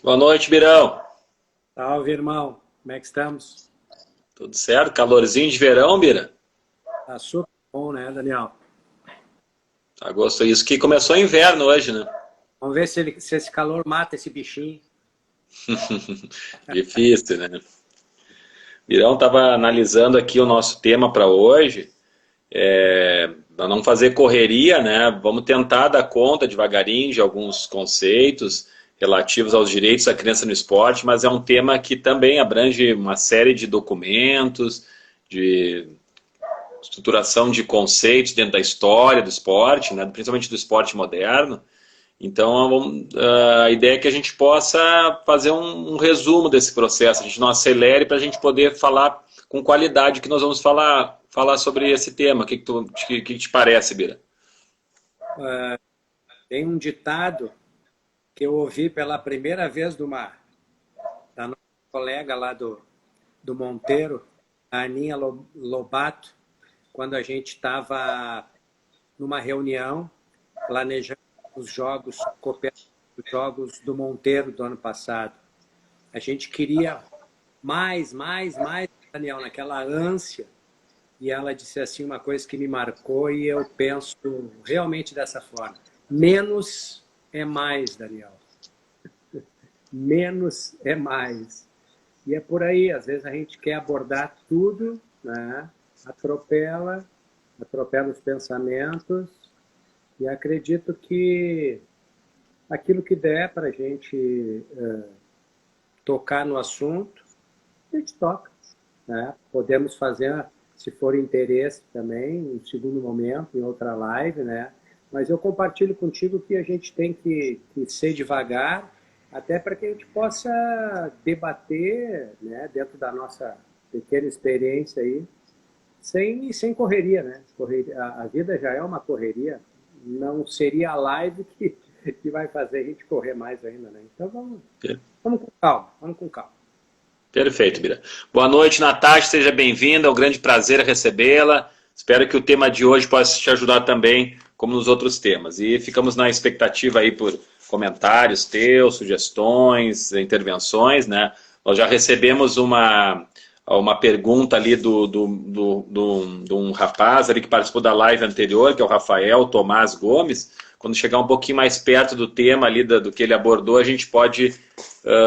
Boa noite, Birão. Salve, irmão. Como é que estamos? Tudo certo? Calorzinho de verão, Bira? Tá super bom, né, Daniel? Agosto, isso que começou inverno hoje, né? Vamos ver se esse calor mata esse bichinho. Difícil, né? Birão estava analisando aqui o nosso tema para hoje. Para não fazer correria, né? Vamos tentar dar conta devagarinho de alguns conceitos relativos aos direitos da criança no esporte, mas é um tema que também abrange uma série de documentos, de estruturação de conceitos dentro da história do esporte, né? Principalmente do esporte moderno. Então, a ideia é que a gente possa fazer um resumo desse processo, a gente não acelere para a gente poder falar com qualidade que nós vamos falar sobre esse tema. O que te parece, Bira? Tem um ditado que eu ouvi pela primeira vez da nossa colega lá do Monteiro, a Aninha Lobato, quando a gente estava numa reunião planejando os jogos cooperativos, os jogos do Monteiro do ano passado. A gente queria mais, Daniel, naquela ânsia. E ela disse assim uma coisa que me marcou e eu penso realmente dessa forma. Menos é mais, Daniel. Menos é mais. E é por aí, às vezes a gente quer abordar tudo, né? Atropela os pensamentos e acredito que aquilo que der para a gente tocar no assunto, a gente toca, né? Podemos fazer, se for interesse também, em segundo momento, em outra live, né? Mas eu compartilho contigo que a gente tem que ser devagar, até para que a gente possa debater, né, dentro da nossa pequena experiência aí, sem correria, né? A vida já é uma correria, não seria a live que vai fazer a gente correr mais ainda, né? Então vamos com calma, vamos com calma. Perfeito, Bira. Boa noite, Natasha, seja bem-vinda, é um grande prazer recebê-la. Espero que o tema de hoje possa te ajudar também, como nos outros temas. E ficamos na expectativa aí por comentários teus, sugestões, intervenções, né? Nós já recebemos uma pergunta ali de um rapaz ali que participou da live anterior, que é o Rafael Tomás Gomes. Quando chegar um pouquinho mais perto do tema ali do que ele abordou, a gente pode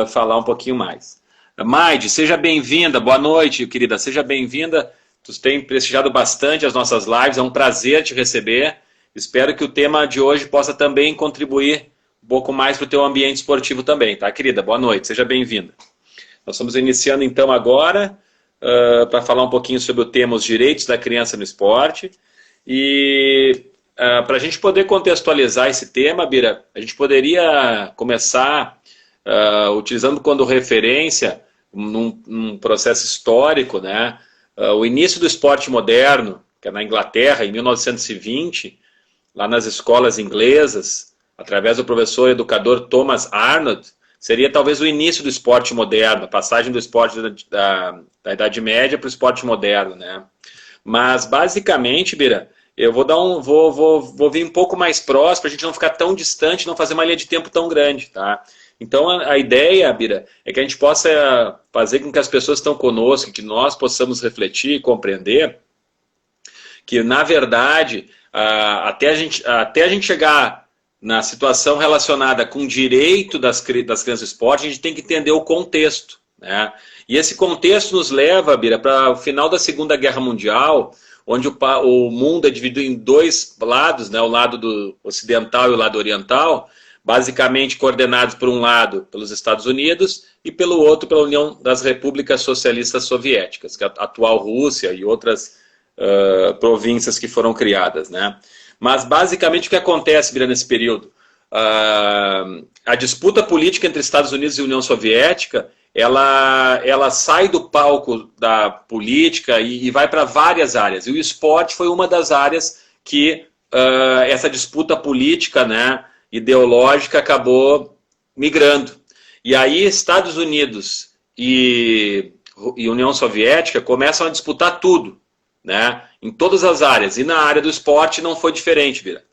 falar um pouquinho mais. Maide, seja bem-vinda, boa noite, querida, seja bem-vinda. Tu tem prestigiado bastante as nossas lives, é um prazer te receber. Espero que o tema de hoje possa também contribuir um pouco mais para o teu ambiente esportivo também, tá, querida? Boa noite, seja bem-vinda. Nós estamos iniciando então agora para falar um pouquinho sobre o tema os direitos da criança no esporte. E para a gente poder contextualizar esse tema, Bira, a gente poderia começar utilizando como referência num processo histórico, né? O início do esporte moderno, que é na Inglaterra, em 1920, lá nas escolas inglesas, através do professor educador Thomas Arnold, seria talvez o início do esporte moderno, a passagem do esporte da Idade Média para o esporte moderno, né? Mas, basicamente, Bira, eu vou vir um pouco mais próximo, para a gente não ficar tão distante, não fazer uma linha de tempo tão grande, tá? Então, a ideia, Bira, é que a gente possa fazer com que as pessoas que estão conosco, que nós possamos refletir e compreender que, na verdade, até a gente chegar na situação relacionada com o direito das crianças do esporte, a gente tem que entender o contexto, né? E esse contexto nos leva, Bira, para o final da Segunda Guerra Mundial, onde o mundo é dividido em dois lados, né? O lado do ocidental e o lado oriental, basicamente coordenados por um lado pelos Estados Unidos e pelo outro pela União das Repúblicas Socialistas Soviéticas, que é a atual Rússia e outras províncias que foram criadas, né? Mas basicamente o que acontece, Bira, nesse período? A disputa política entre Estados Unidos e União Soviética, ela sai do palco da política e vai para várias áreas. E o esporte foi uma das áreas que essa disputa política, né, ideológica acabou migrando. E aí Estados Unidos e União Soviética começam a disputar tudo, né, em todas as áreas. E na área do esporte não foi diferente, Bira.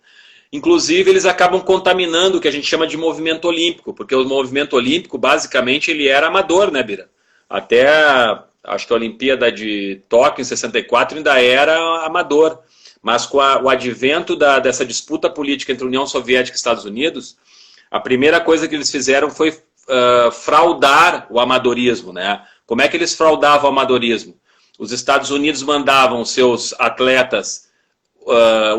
Inclusive, eles acabam contaminando o que a gente chama de movimento olímpico, porque o movimento olímpico, basicamente, ele era amador, né, Bira? Até, acho que a Olimpíada de Tóquio, em 64, ainda era amador. Mas com o advento dessa disputa política entre a União Soviética e Estados Unidos, a primeira coisa que eles fizeram foi fraudar o amadorismo, né? Como é que eles fraudavam o amadorismo? Os Estados Unidos mandavam seus atletas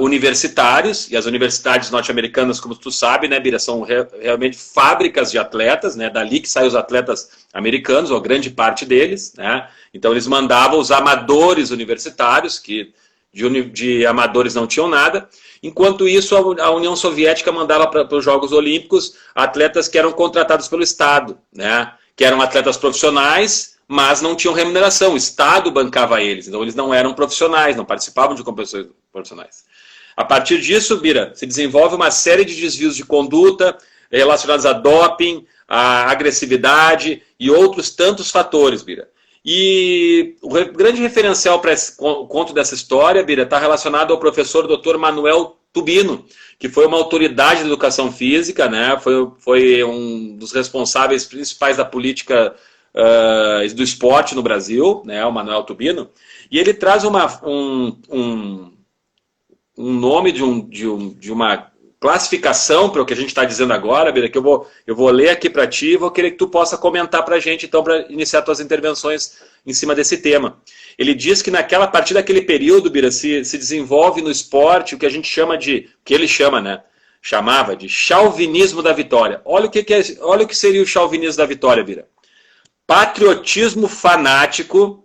universitários, e as universidades norte-americanas, como tu sabe, né, Bira, são realmente fábricas de atletas, né, dali que saem os atletas americanos, ou grande parte deles, né, então eles mandavam os amadores universitários, que de amadores não tinham nada, enquanto isso a União Soviética mandava para os Jogos Olímpicos atletas que eram contratados pelo Estado, né, que eram atletas profissionais, mas não tinham remuneração, o Estado bancava eles, então eles não eram profissionais, não participavam de competições profissionais. A partir disso, Bira, se desenvolve uma série de desvios de conduta relacionados a doping, a agressividade e outros tantos fatores, Bira. E o grande referencial para esse conto dessa história, Bira, está relacionado ao professor Dr. Manuel Tubino, que foi uma autoridade da educação física, né? Foi um dos responsáveis principais da política do esporte no Brasil, né, o Manuel Tubino, e ele traz um nome de uma classificação para o que a gente está dizendo agora, Bira, que eu vou ler aqui para ti e vou querer que tu possa comentar para a gente, então, para iniciar tuas intervenções em cima desse tema. Ele diz que a partir daquele período, Bira, se desenvolve no esporte o que a gente chama que ele chama, né, chamava de chauvinismo da vitória. Olha o que seria o chauvinismo da vitória, Bira. Patriotismo fanático,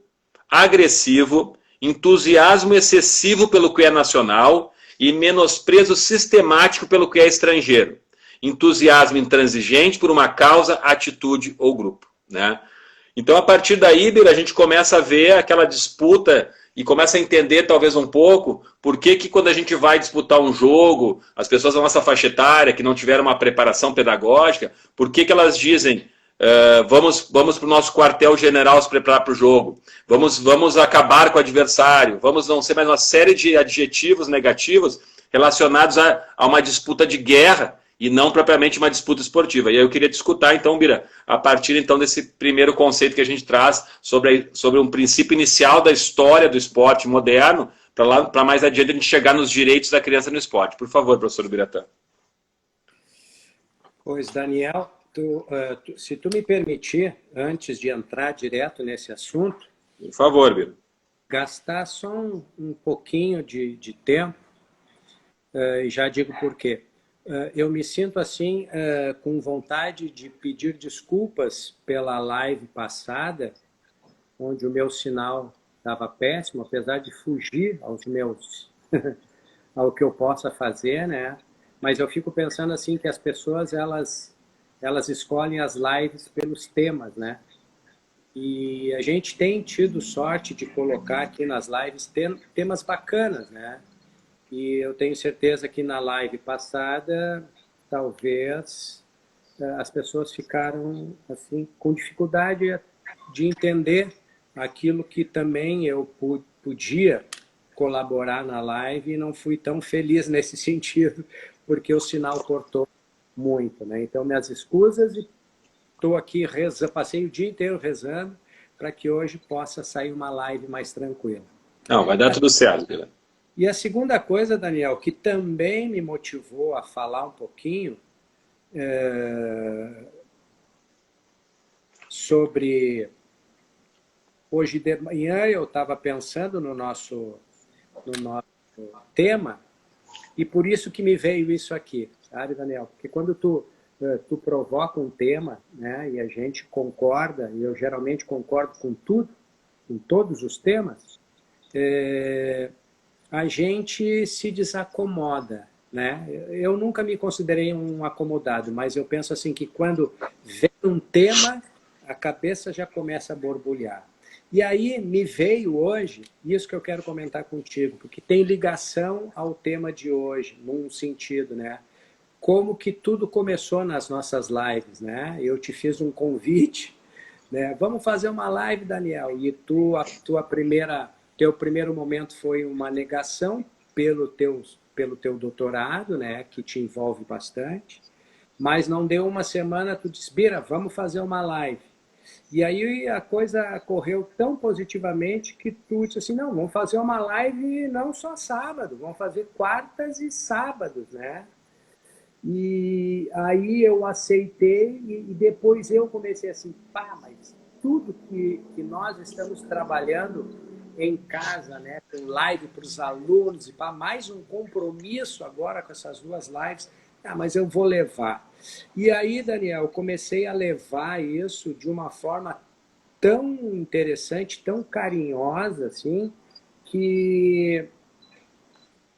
agressivo, entusiasmo excessivo pelo que é nacional e menosprezo sistemático pelo que é estrangeiro. Entusiasmo intransigente por uma causa, atitude ou grupo, né? Então, a partir daí, Bira, a gente começa a ver aquela disputa e começa a entender, talvez, um pouco por que quando a gente vai disputar um jogo, as pessoas da nossa faixa etária, que não tiveram uma preparação pedagógica, por que elas dizem vamos para o nosso quartel-general se preparar para o jogo, vamos acabar com o adversário, vamos não ser mais uma série de adjetivos negativos relacionados a uma disputa de guerra e não propriamente uma disputa esportiva. E aí eu queria te escutar, então, Bira, a partir então desse primeiro conceito que a gente traz sobre um princípio inicial da história do esporte moderno, para mais adiante a gente chegar nos direitos da criança no esporte. Por favor, professor Biratã. Pois, Daniel, se tu me permitir, antes de entrar direto nesse assunto, por favor, Bira. Gastar só um pouquinho de tempo, e já digo por quê. Eu me sinto assim, com vontade de pedir desculpas pela live passada, onde o meu sinal estava péssimo, apesar de fugir ao que eu possa fazer, né? Mas eu fico pensando assim que as pessoas, elas escolhem as lives pelos temas, né? E a gente tem tido sorte de colocar aqui nas lives temas bacanas, né? E eu tenho certeza que na live passada, talvez as pessoas ficaram assim com dificuldade de entender aquilo que também eu podia colaborar na live e não fui tão feliz nesse sentido, porque o sinal cortou muito, né? Então, minhas escusas, e estou aqui rezando, passei o dia inteiro rezando para que hoje possa sair uma live mais tranquila. Não, vai dar tudo certo, Bira. E a segunda coisa, Daniel, que também me motivou a falar um pouquinho sobre... Hoje de manhã eu estava pensando no nosso tema, e por isso que me veio isso aqui, sabe, Daniel? Porque quando tu provoca um tema, né, e a gente concorda, e eu geralmente concordo com tudo, com todos os temas, a gente se desacomoda, né? Eu nunca me considerei um acomodado, mas eu penso assim que quando vem um tema, a cabeça já começa a borbulhar. E aí me veio hoje, isso que eu quero comentar contigo, porque tem ligação ao tema de hoje, num sentido, né? Como que tudo começou nas nossas lives, né? Eu te fiz um convite, né? Vamos fazer uma live, Daniel, e teu primeiro momento foi uma negação pelo teu doutorado, né, que te envolve bastante, mas não deu uma semana, tu disse, Bira, vamos fazer uma live. E aí a coisa correu tão positivamente que tu disse assim, não, vamos fazer uma live não só sábado, vamos fazer quartas e sábados, né? E aí eu aceitei e depois eu comecei assim, pá, mas tudo que nós estamos trabalhando em casa, né, com live para os alunos, e pá, mais um compromisso agora com essas duas lives, mas eu vou levar. E aí, Daniel, eu comecei a levar isso de uma forma tão interessante, tão carinhosa, assim, que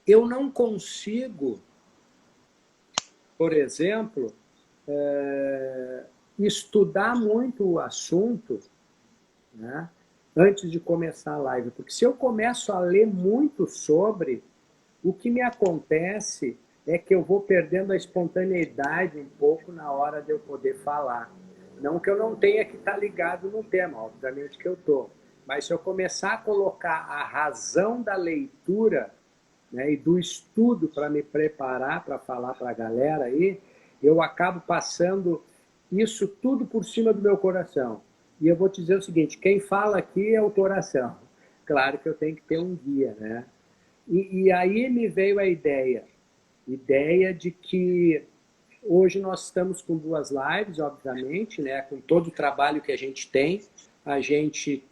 eu não consigo, por exemplo, estudar muito o assunto, né, antes de começar a live. Porque se eu começo a ler muito sobre, o que me acontece é que eu vou perdendo a espontaneidade um pouco na hora de eu poder falar. Não que eu não tenha que estar ligado no tema, obviamente que eu estou. Mas se eu começar a colocar a razão da leitura, né, e do estudo para me preparar para falar para a galera aí, eu acabo passando isso tudo por cima do meu coração. E eu vou te dizer o seguinte, quem fala aqui é o coração. Claro que eu tenho que ter um guia, né? E aí me veio a ideia de que hoje nós estamos com duas lives, obviamente, né? Com todo o trabalho que a gente tem, a gente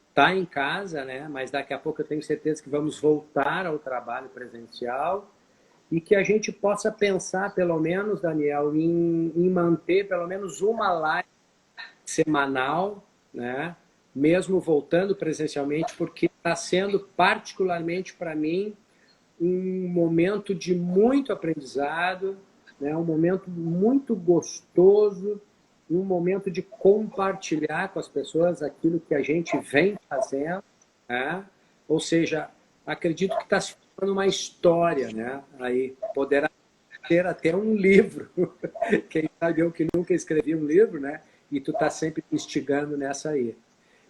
está em casa, né? Mas daqui a pouco eu tenho certeza que vamos voltar ao trabalho presencial e que a gente possa pensar, pelo menos, Daniel, em manter pelo menos uma live semanal, né? Mesmo voltando presencialmente, porque está sendo particularmente para mim um momento de muito aprendizado, né? Um momento muito gostoso, um momento de compartilhar com as pessoas aquilo que a gente vem fazendo, né? Ou seja, acredito que está se formando uma história, né? Aí poderá ter até um livro. Quem sabe eu que nunca escrevi um livro, né? E tu está sempre instigando nessa aí.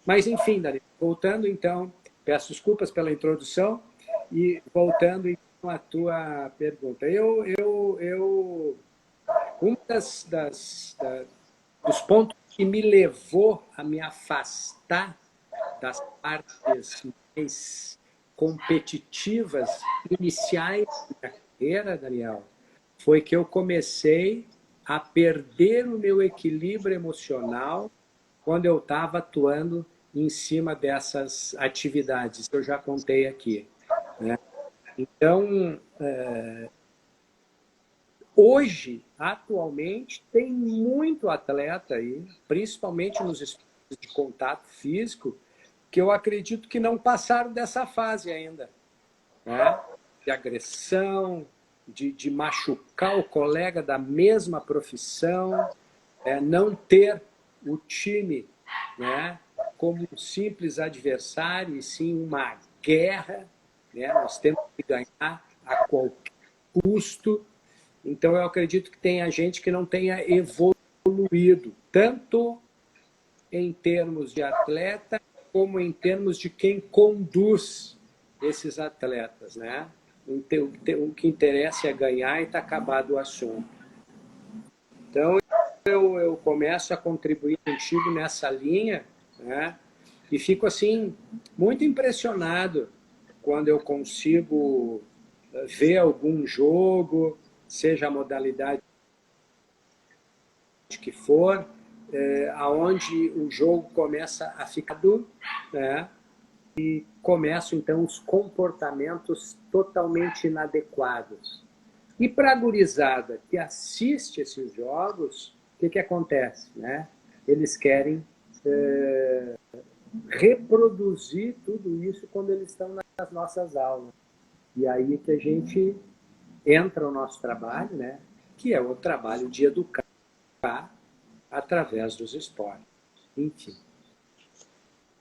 Mas enfim, Dani, voltando então, peço desculpas pela introdução e voltando então à tua pergunta. Um dos pontos que me levou a me afastar das partes mais competitivas iniciais da minha carreira, Daniel, foi que eu comecei a perder o meu equilíbrio emocional quando eu estava atuando em cima dessas atividades que eu já contei aqui, né? Então, hoje, atualmente, tem muito atleta aí, principalmente nos esportes de contato físico, que eu acredito que não passaram dessa fase ainda, né? De agressão, de machucar o colega da mesma profissão, não ter o time, né, como um simples adversário, e sim uma guerra, né? Nós temos que ganhar a qualquer custo. Então, eu acredito que tenha gente que não tenha evoluído, tanto em termos de atleta, como em termos de quem conduz esses atletas, né? O que interessa é ganhar e está acabado o assunto. Então, eu começo a contribuir contigo nessa linha, né? E fico, assim, muito impressionado quando eu consigo ver algum jogo, seja a modalidade que for, aonde o jogo começa a ficar duro, né? E começam, então, os comportamentos totalmente inadequados. E para a gurizada que assiste esses jogos, o que acontece, né? Eles querem reproduzir tudo isso quando eles estão nas nossas aulas. E aí que a gente entra no nosso trabalho, né? Que é o trabalho de educar através dos esportes. Enfim.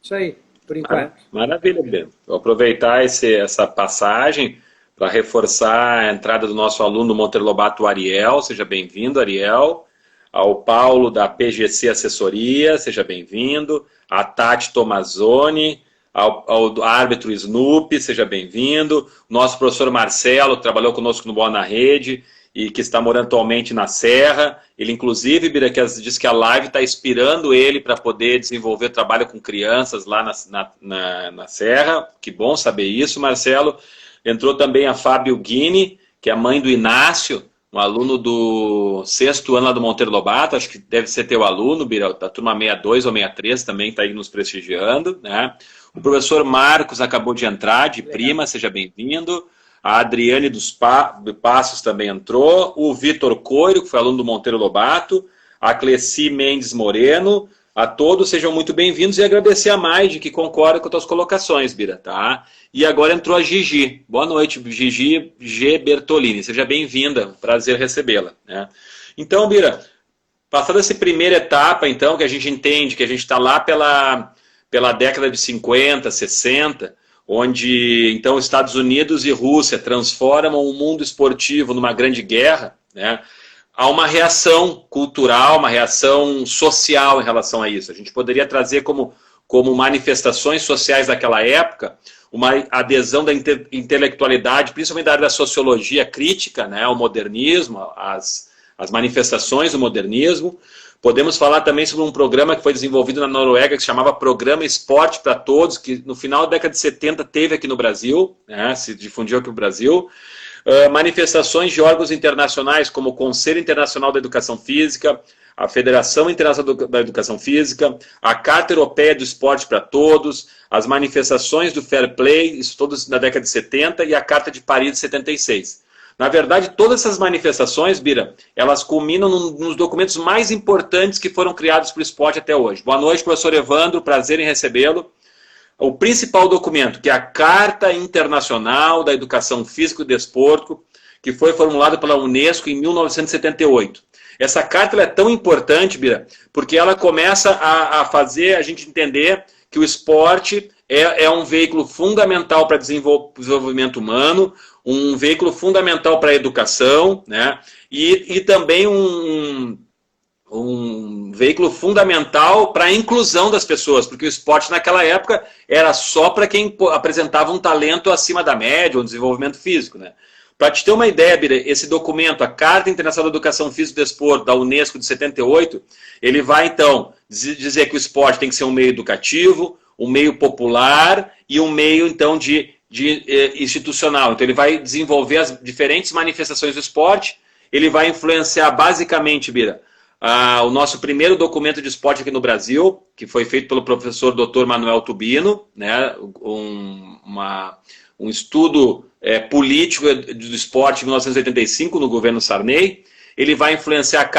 Isso aí, por enquanto. Maravilha, Breno. Vou aproveitar essa passagem para reforçar a entrada do nosso aluno Monteiro Lobato, Ariel. Seja bem-vindo, Ariel. Ao Paulo, da PGC Assessoria. Seja bem-vindo. A Tati Tomazoni, ao árbitro Snoopy, seja bem-vindo. Nosso professor Marcelo, que trabalhou conosco no Bola na Rede e que está morando atualmente na Serra. Ele, inclusive, Bira, diz que a live está inspirando ele para poder desenvolver trabalho com crianças lá na Serra. Que bom saber isso, Marcelo. Entrou também a Fábio Guini, que é a mãe do Inácio, um aluno do 6º ano lá do Monteiro Lobato, acho que deve ser teu aluno, Bira, da turma 62 ou 63, também está aí nos prestigiando, né? O professor Marcos acabou de entrar, de Prima, seja bem-vindo. A Adriane dos Passos também entrou. O Vitor Coiro, que foi aluno do Monteiro Lobato. A Cleci Mendes Moreno. A todos sejam muito bem-vindos e agradecer a Maide, que concorda com as tuas colocações, Bira, tá? E agora entrou a Gigi. Boa noite, Gigi G. Bertolini. Seja bem-vinda, prazer recebê-la, né? Então, Bira, passada essa primeira etapa, então, que a gente entende que a gente está lá pela década de 50, 60, onde, então, Estados Unidos e Rússia transformam o mundo esportivo numa grande guerra, né? Há uma reação cultural, uma reação social em relação a isso. A gente poderia trazer como manifestações sociais daquela época uma adesão da intelectualidade, principalmente da área da sociologia crítica, né, ao modernismo, as manifestações do modernismo. Podemos falar também sobre um programa que foi desenvolvido na Noruega, que se chamava Programa Esporte para Todos, que no final da década de 70 teve aqui no Brasil, né, se difundiu aqui no Brasil. Manifestações de órgãos internacionais, como o Conselho Internacional da Educação Física, a Federação Internacional da Educação Física, a Carta Europeia do Esporte para Todos, as manifestações do Fair Play, isso todos na década de 70, e a Carta de Paris de 76. Na verdade, todas essas manifestações, Bira, elas culminam nos documentos mais importantes que foram criados para o esporte até hoje. Boa noite, professor Evandro, prazer em recebê-lo. O principal documento, que é a Carta Internacional da Educação Física e Desporto, que foi formulada pela Unesco em 1978. Essa carta é tão importante, Bira, porque ela começa a fazer a gente entender que o esporte é um veículo fundamental para o desenvolvimento humano, um veículo fundamental para a educação, né? E também um veículo fundamental para a inclusão das pessoas, porque o esporte naquela época era só para quem apresentava um talento acima da média, um desenvolvimento físico, né? Para te ter uma ideia, Bira, esse documento, a Carta Internacional da Educação Física e Desporto, da Unesco de 78, ele vai, então, dizer que o esporte tem que ser um meio educativo, um meio popular e um meio, então, de institucional. Então, ele vai desenvolver as diferentes manifestações do esporte, ele vai influenciar basicamente, Bira, o nosso primeiro documento de esporte aqui no Brasil, que foi feito pelo professor Dr. Manuel Tubino, né, um estudo político do esporte em 1985, no governo Sarney. Ele vai influenciar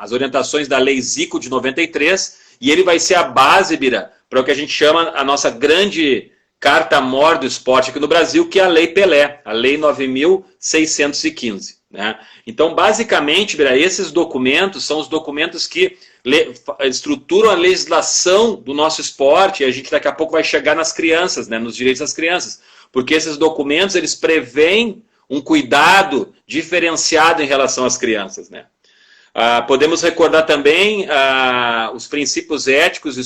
as orientações da Lei Zico de 93, e ele vai ser a base, Bira, para o que a gente chama a nossa grande carta-mor do esporte aqui no Brasil, que é a Lei Pelé, a Lei 9.615. Né? Então, basicamente, Bira, esses documentos são os documentos que estruturam a legislação do nosso esporte, e a gente daqui a pouco vai chegar nas crianças, né, nos direitos das crianças, porque esses documentos eles preveem um cuidado diferenciado em relação às crianças, né? Podemos recordar também os princípios éticos do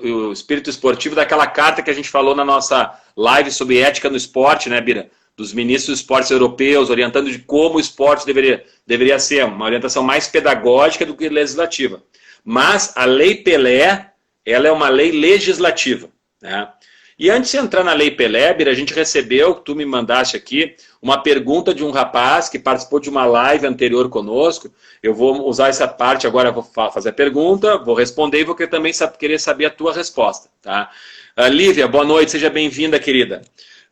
o espírito esportivo daquela carta que a gente falou na nossa live sobre ética no esporte, né, Bira? Dos ministros dos esportes europeus, orientando de como o esporte deveria ser, uma orientação mais pedagógica do que legislativa. Mas a Lei Pelé, ela é uma lei legislativa, né? E antes de entrar na Lei Pelé, Bira, a gente recebeu, tu me mandaste aqui, uma pergunta de um rapaz que participou de uma live anterior conosco. Eu vou usar essa parte agora, vou fazer a pergunta, vou responder e vou também querer saber a tua resposta, tá? Lívia, boa noite, seja bem-vinda, querida.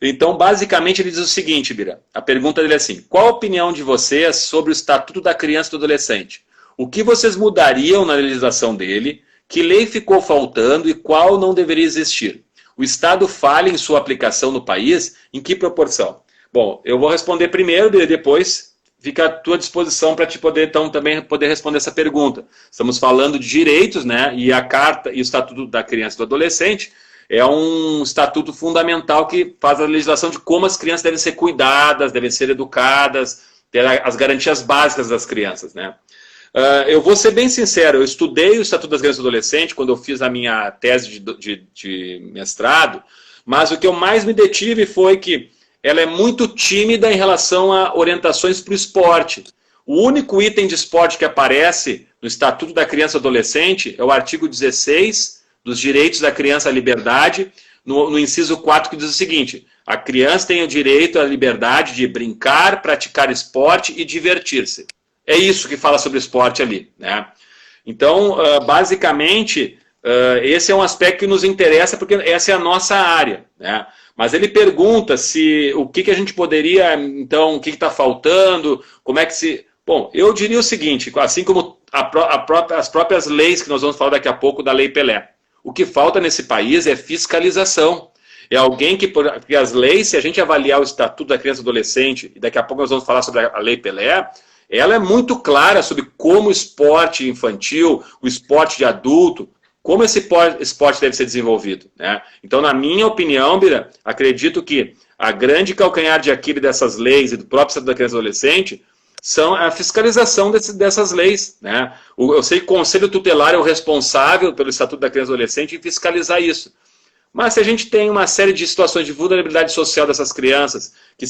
Então, basicamente, ele diz o seguinte, Bira. A pergunta dele é assim: qual a opinião de vocês sobre o Estatuto da Criança e do Adolescente? O que vocês mudariam na legislação dele? Que lei ficou faltando e qual não deveria existir? O Estado falha em sua aplicação no país? Em que proporção? Bom, eu vou responder primeiro e depois fica à tua disposição para te poder, então, também poder responder essa pergunta. Estamos falando de direitos, né? E a Carta e o Estatuto da Criança e do Adolescente é um estatuto fundamental que faz a legislação de como as crianças devem ser cuidadas, devem ser educadas, ter as garantias básicas das crianças, né? Eu vou ser bem sincero, eu estudei o Estatuto das Crianças e Adolescentes quando eu fiz a minha tese de mestrado, mas o que eu mais me detive foi que ela é muito tímida em relação a orientações para o esporte. O único item de esporte que aparece no Estatuto da Criança e Adolescente é o artigo 16 dos Direitos da Criança à Liberdade, no inciso 4, que diz o seguinte: a criança tem o direito à liberdade de brincar, praticar esporte e divertir-se. É isso que fala sobre esporte ali, né? Então, basicamente, esse é um aspecto que nos interessa porque essa é a nossa área, né? Mas ele pergunta se o que a gente poderia, então, o que está faltando, como é que se... Bom, eu diria o seguinte, assim como as próprias leis que nós vamos falar daqui a pouco da Lei Pelé, o que falta nesse país é fiscalização. É alguém que, porque as leis, se a gente avaliar o Estatuto da Criança e Adolescente, e daqui a pouco nós vamos falar sobre a Lei Pelé, ela é muito clara sobre como o esporte infantil, o esporte de adulto, como esse esporte deve ser desenvolvido, né? Então, na minha opinião, Bira, acredito que a grande calcanhar de Aquiles dessas leis e do próprio Estatuto da Criança e Adolescente são a fiscalização dessas leis, né? Eu sei que o Conselho Tutelar é o responsável pelo Estatuto da Criança e Adolescente em fiscalizar isso. Mas se a gente tem uma série de situações de vulnerabilidade social dessas crianças que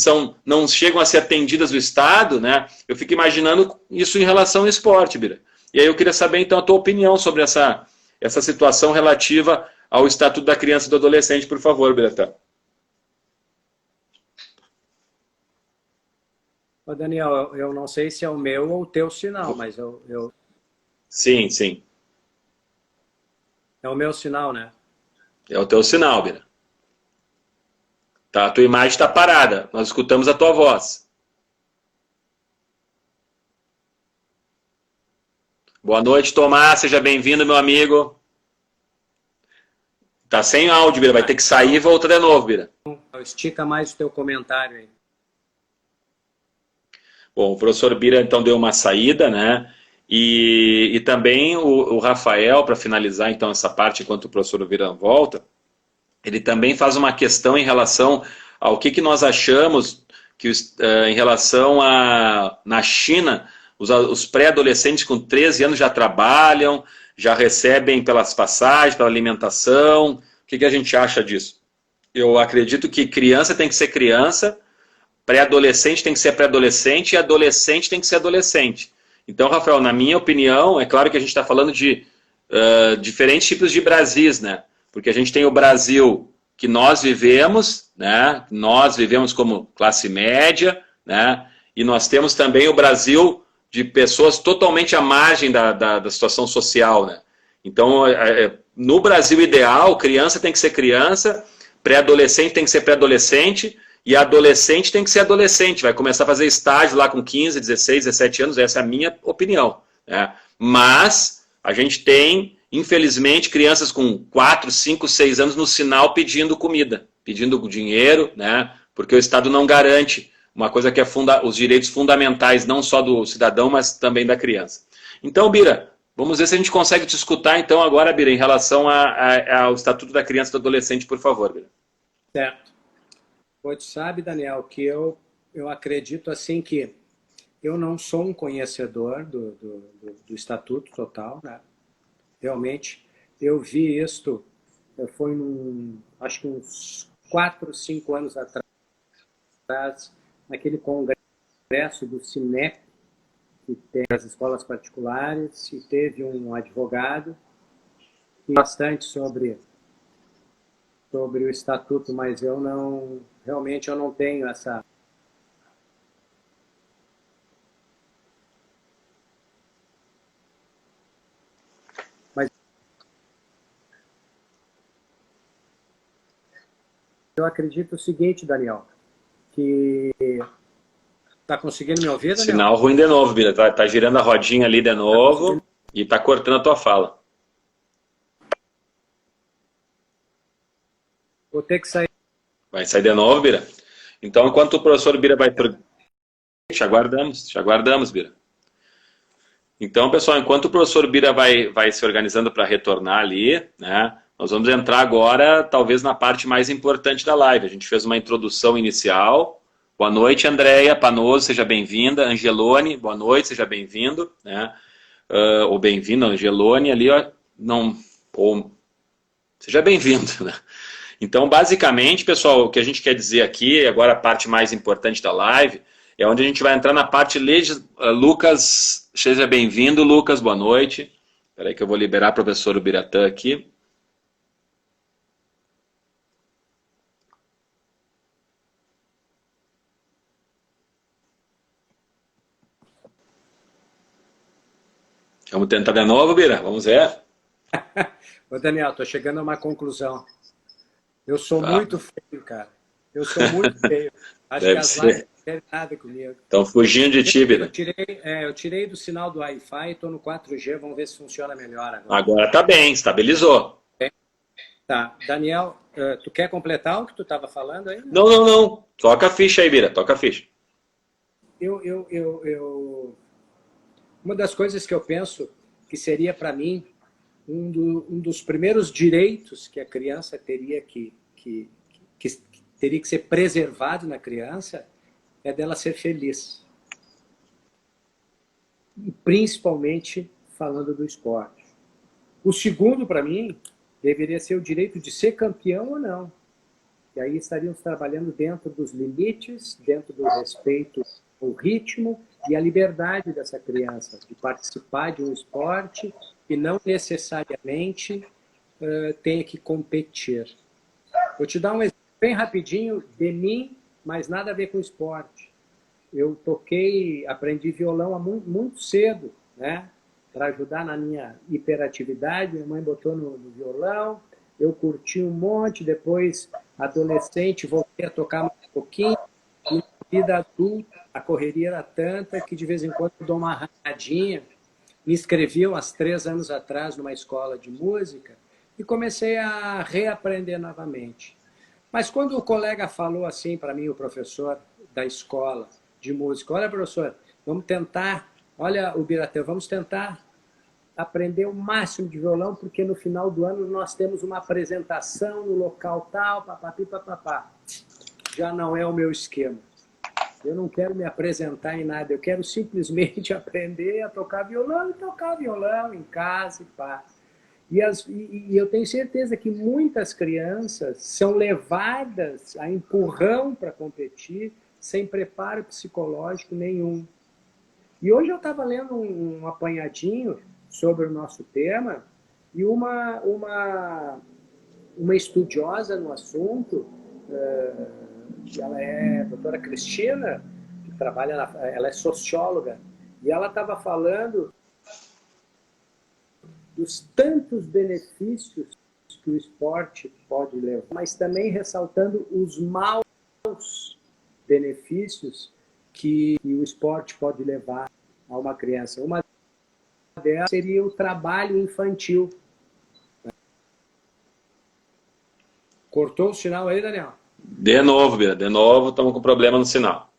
não chegam a ser atendidas do Estado, né? Eu fico imaginando isso em relação ao esporte, Bira. E aí eu queria saber, então, a tua opinião sobre essa situação relativa ao Estatuto da Criança e do Adolescente, por favor, Bira. Ô, Daniel, eu não sei se é o meu ou o teu sinal, mas Sim, sim. É o meu sinal, né? É o teu sinal, Bira. Tá, a tua imagem está parada. Nós escutamos a tua voz. Boa noite, Tomás. Seja bem-vindo, meu amigo. Tá sem áudio, Bira. Vai ter que sair e voltar de novo, Bira. Estica mais o teu comentário aí. Bom, o professor Bira, então, deu uma saída, né? E também o Rafael, para finalizar, então, essa parte, enquanto o professor Bira volta, ele também faz uma questão em relação ao que nós achamos que, em relação a, na China, os pré-adolescentes com 13 anos já trabalham, já recebem pelas passagens, pela alimentação. O que a gente acha disso? Eu acredito que criança tem que ser criança, pré-adolescente tem que ser pré-adolescente e adolescente tem que ser adolescente. Então, Rafael, na minha opinião, é claro que a gente está falando de diferentes tipos de Brasis, né? Porque a gente tem o Brasil que nós vivemos, né? Nós vivemos como classe média, né? E nós temos também o Brasil de pessoas totalmente à margem da situação social, né? Então, no Brasil ideal, criança tem que ser criança, pré-adolescente tem que ser pré-adolescente, e adolescente tem que ser adolescente, vai começar a fazer estágio lá com 15, 16, 17 anos, essa é a minha opinião, né? Mas a gente tem, infelizmente, crianças com 4, 5, 6 anos no sinal pedindo comida, pedindo dinheiro, né? Porque o Estado não garante uma coisa que é os direitos fundamentais, não só do cidadão, mas também da criança. Então, Bira, vamos ver se a gente consegue te escutar, então, agora, Bira, em relação ao Estatuto da Criança e do Adolescente, por favor, Bira. Certo. Pois sabe, Daniel, que eu acredito assim que eu não sou um conhecedor do Estatuto total, né? Realmente, eu vi isto, foi acho que uns 4, 5 anos atrás, naquele congresso do CINEP, que tem as escolas particulares, e teve um advogado, e bastante sobre o Estatuto, mas realmente eu não tenho essa... Mas eu acredito o seguinte, Daniel, que... Tá conseguindo me ouvir, Daniel? Sinal ruim de novo, Bira. Tá girando a rodinha ali de novo e tá cortando a tua fala. Vou ter que sair. Vai sair de novo, Bira? Então, enquanto o professor Bira vai... Te aguardamos, Bira. Então, pessoal, enquanto o professor Bira vai se organizando para retornar ali, né, nós vamos entrar agora, talvez, na parte mais importante da live. A gente fez uma introdução inicial. Boa noite, Andréia Panoso, seja bem-vinda. Angelone, boa noite, seja bem-vindo, né? ou bem-vindo, Angelone, ali, ó, não, ou, seja bem-vindo, né? Então, basicamente, pessoal, o que a gente quer dizer aqui, agora a parte mais importante da live, é onde a gente vai entrar na parte Lucas, seja bem-vindo, Lucas, boa noite. Espera aí que eu vou liberar o professor Ubiratã aqui. Vamos tentar de novo, Bira? Vamos ver. Ô, Daniel, estou chegando a uma conclusão. Eu sou muito feio, cara. Eu sou muito feio. Acho que as lives não querem nada comigo. Estão fugindo de ti, Bira. Eu tirei do sinal do Wi-Fi, estou no 4G, vamos ver se funciona melhor agora. Agora tá bem, estabilizou. Tá. Daniel, tu quer completar o que tu estava falando aí? Não, não, não. Toca a ficha aí, Bira, toca a ficha. Uma das coisas que eu penso que seria para mim um dos primeiros direitos que a criança teria que ser preservado na criança é dela ser feliz. E principalmente falando do esporte. O segundo, para mim, deveria ser o direito de ser campeão ou não. E aí estaríamos trabalhando dentro dos limites, dentro do respeito ao ritmo e à liberdade dessa criança de participar de um esporte e não necessariamente tenha que competir. Vou te dar um exemplo bem rapidinho de mim, mas nada a ver com esporte. Eu aprendi violão muito cedo, né? Para ajudar na minha hiperatividade. Minha mãe botou no violão, eu curti um monte, depois, adolescente, voltei a tocar mais um pouquinho, e na vida adulta, a correria era tanta que de vez em quando eu dou uma arranhadinha. Me inscrevi há 3 anos atrás numa escola de música e comecei a reaprender novamente. Mas quando o colega falou assim para mim, o professor da escola de música, olha, professor, vamos tentar, olha, Ubiratã, vamos tentar aprender o máximo de violão, porque no final do ano nós temos uma apresentação no local tal, papapi, papapá. Já não é o meu esquema. Eu não quero me apresentar em nada, eu quero simplesmente aprender a tocar violão e tocar violão em casa e pá. E eu tenho certeza que muitas crianças são levadas a empurrão para competir sem preparo psicológico nenhum. E hoje eu estava lendo um apanhadinho sobre o nosso tema e uma estudiosa no assunto, ela é a doutora Cristina, que trabalha, ela é socióloga, e ela estava falando dos tantos benefícios que o esporte pode levar, mas também ressaltando os maus benefícios que o esporte pode levar a uma criança. Uma delas seria o trabalho infantil. Cortou o sinal aí, Daniel? De novo, Bira, de novo, estamos com problema no sinal.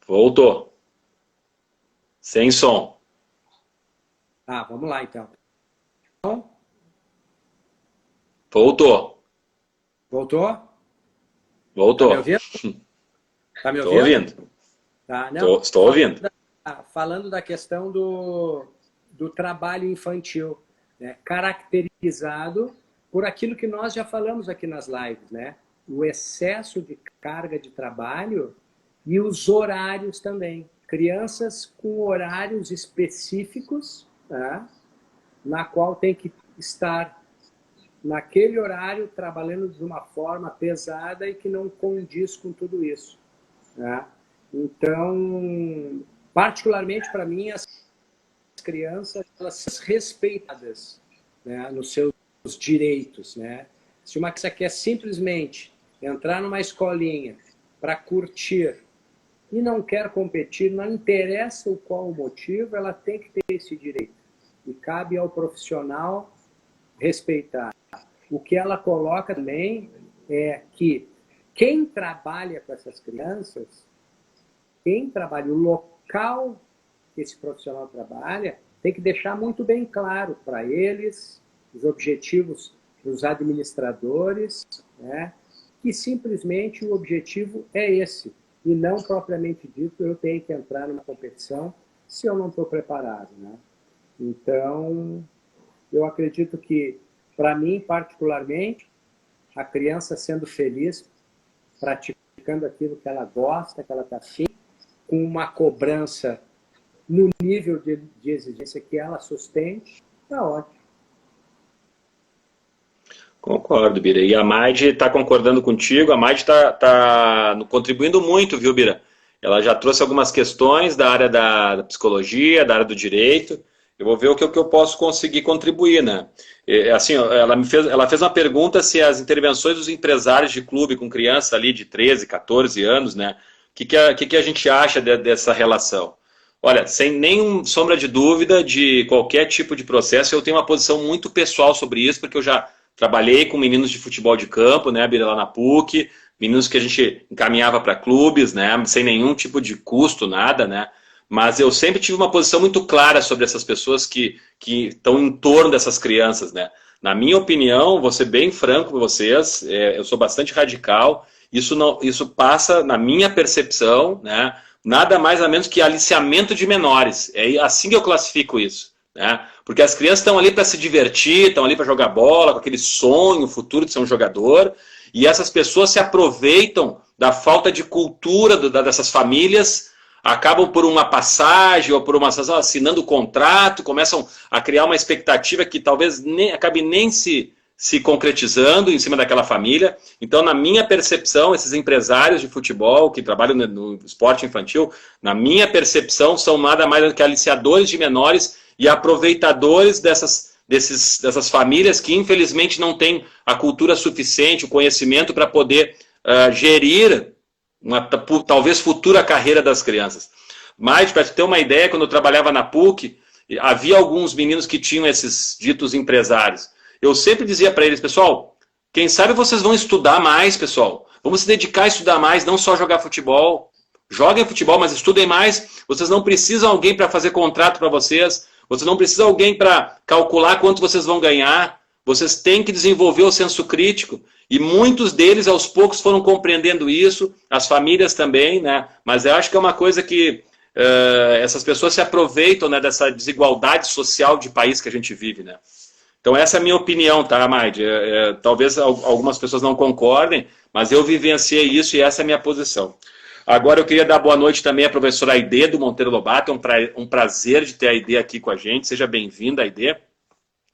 Voltou. Sem som. Vamos lá então. Voltou. Voltou? Voltou. Tá me ouvindo? Tá me ouvindo? Estou ouvindo. Tá, não, estou ouvindo. Falando da questão do trabalho infantil, né? Caracterizado por aquilo que nós já falamos aqui nas lives, né? O excesso de carga de trabalho e os horários também. Crianças com horários específicos, tá? Na qual tem que estar naquele horário trabalhando de uma forma pesada e que não condiz com tudo isso, tá? Então, particularmente para mim, as crianças, elas são respeitadas, né, nos seus direitos, né? Se uma criança quer simplesmente entrar numa escolinha para curtir e não quer competir, não interessa qual o motivo, ela tem que ter esse direito. E cabe ao profissional respeitar. O que ela coloca também é que quem trabalha com essas crianças, quem trabalha, o local que esse profissional trabalha, tem que deixar muito bem claro para eles, os objetivos dos administradores, né, que simplesmente o objetivo é esse. e não propriamente dito eu tenho que entrar numa competição se eu não estou preparado, né? Então, eu acredito que, para mim, particularmente, a criança sendo feliz, praticando aquilo que ela gosta, que ela está afim, com uma cobrança no nível de exigência que ela sustente, está ótimo. Concordo, Bira. E a Maide está concordando contigo, a Maide está contribuindo muito, viu, Bira? Ela já trouxe algumas questões da área da psicologia, da área do direito. Eu vou ver o que eu posso conseguir contribuir, né? Assim, ela fez uma pergunta se as intervenções dos empresários de clube com criança ali de 13, 14 anos, né? O que a gente acha dessa relação? Olha, sem nenhuma sombra de dúvida de qualquer tipo de processo, eu tenho uma posição muito pessoal sobre isso, porque eu já trabalhei com meninos de futebol de campo, né, Bira, lá na PUC, meninos que a gente encaminhava para clubes, né, sem nenhum tipo de custo, nada, né, mas eu sempre tive uma posição muito clara sobre essas pessoas que estão em torno dessas crianças, né. Na minha opinião, vou ser bem franco com vocês, eu sou bastante radical, isso passa, na minha percepção, né, nada mais ou menos que aliciamento de menores, é assim que eu classifico isso, né? Porque as crianças estão ali para se divertir, estão ali para jogar bola, com aquele sonho futuro de ser um jogador, e essas pessoas se aproveitam da falta de cultura dessas famílias, acabam por uma passagem ou por uma assinando contrato, começam a criar uma expectativa que talvez acabe nem se concretizando em cima daquela família. Então, na minha percepção, esses empresários de futebol que trabalham no esporte infantil, na minha percepção, são nada mais do que aliciadores de menores e aproveitadores dessas famílias que, infelizmente, não têm a cultura suficiente, o conhecimento para poder gerir uma talvez futura carreira das crianças. Mas, para ter uma ideia, quando eu trabalhava na PUC, havia alguns meninos que tinham esses ditos empresários. Eu sempre dizia para eles, pessoal, quem sabe vocês vão estudar mais, pessoal. Vamos se dedicar a estudar mais, não só jogar futebol. Joguem futebol, mas estudem mais. Vocês não precisam de alguém para fazer contrato para vocês. Vocês não precisam de alguém para calcular quanto vocês vão ganhar. Vocês têm que desenvolver o senso crítico. E muitos deles, aos poucos, foram compreendendo isso. As famílias também, né? Mas eu acho que é uma coisa que essas pessoas se aproveitam, né, dessa desigualdade social de país que a gente vive, né? Então essa é a minha opinião, tá, Maide? Talvez algumas pessoas não concordem, mas eu vivenciei isso e essa é a minha posição. Agora eu queria dar boa noite também à professora Aide do Monteiro Lobato, é um prazer de ter a Aide aqui com a gente, seja bem-vinda, Aide.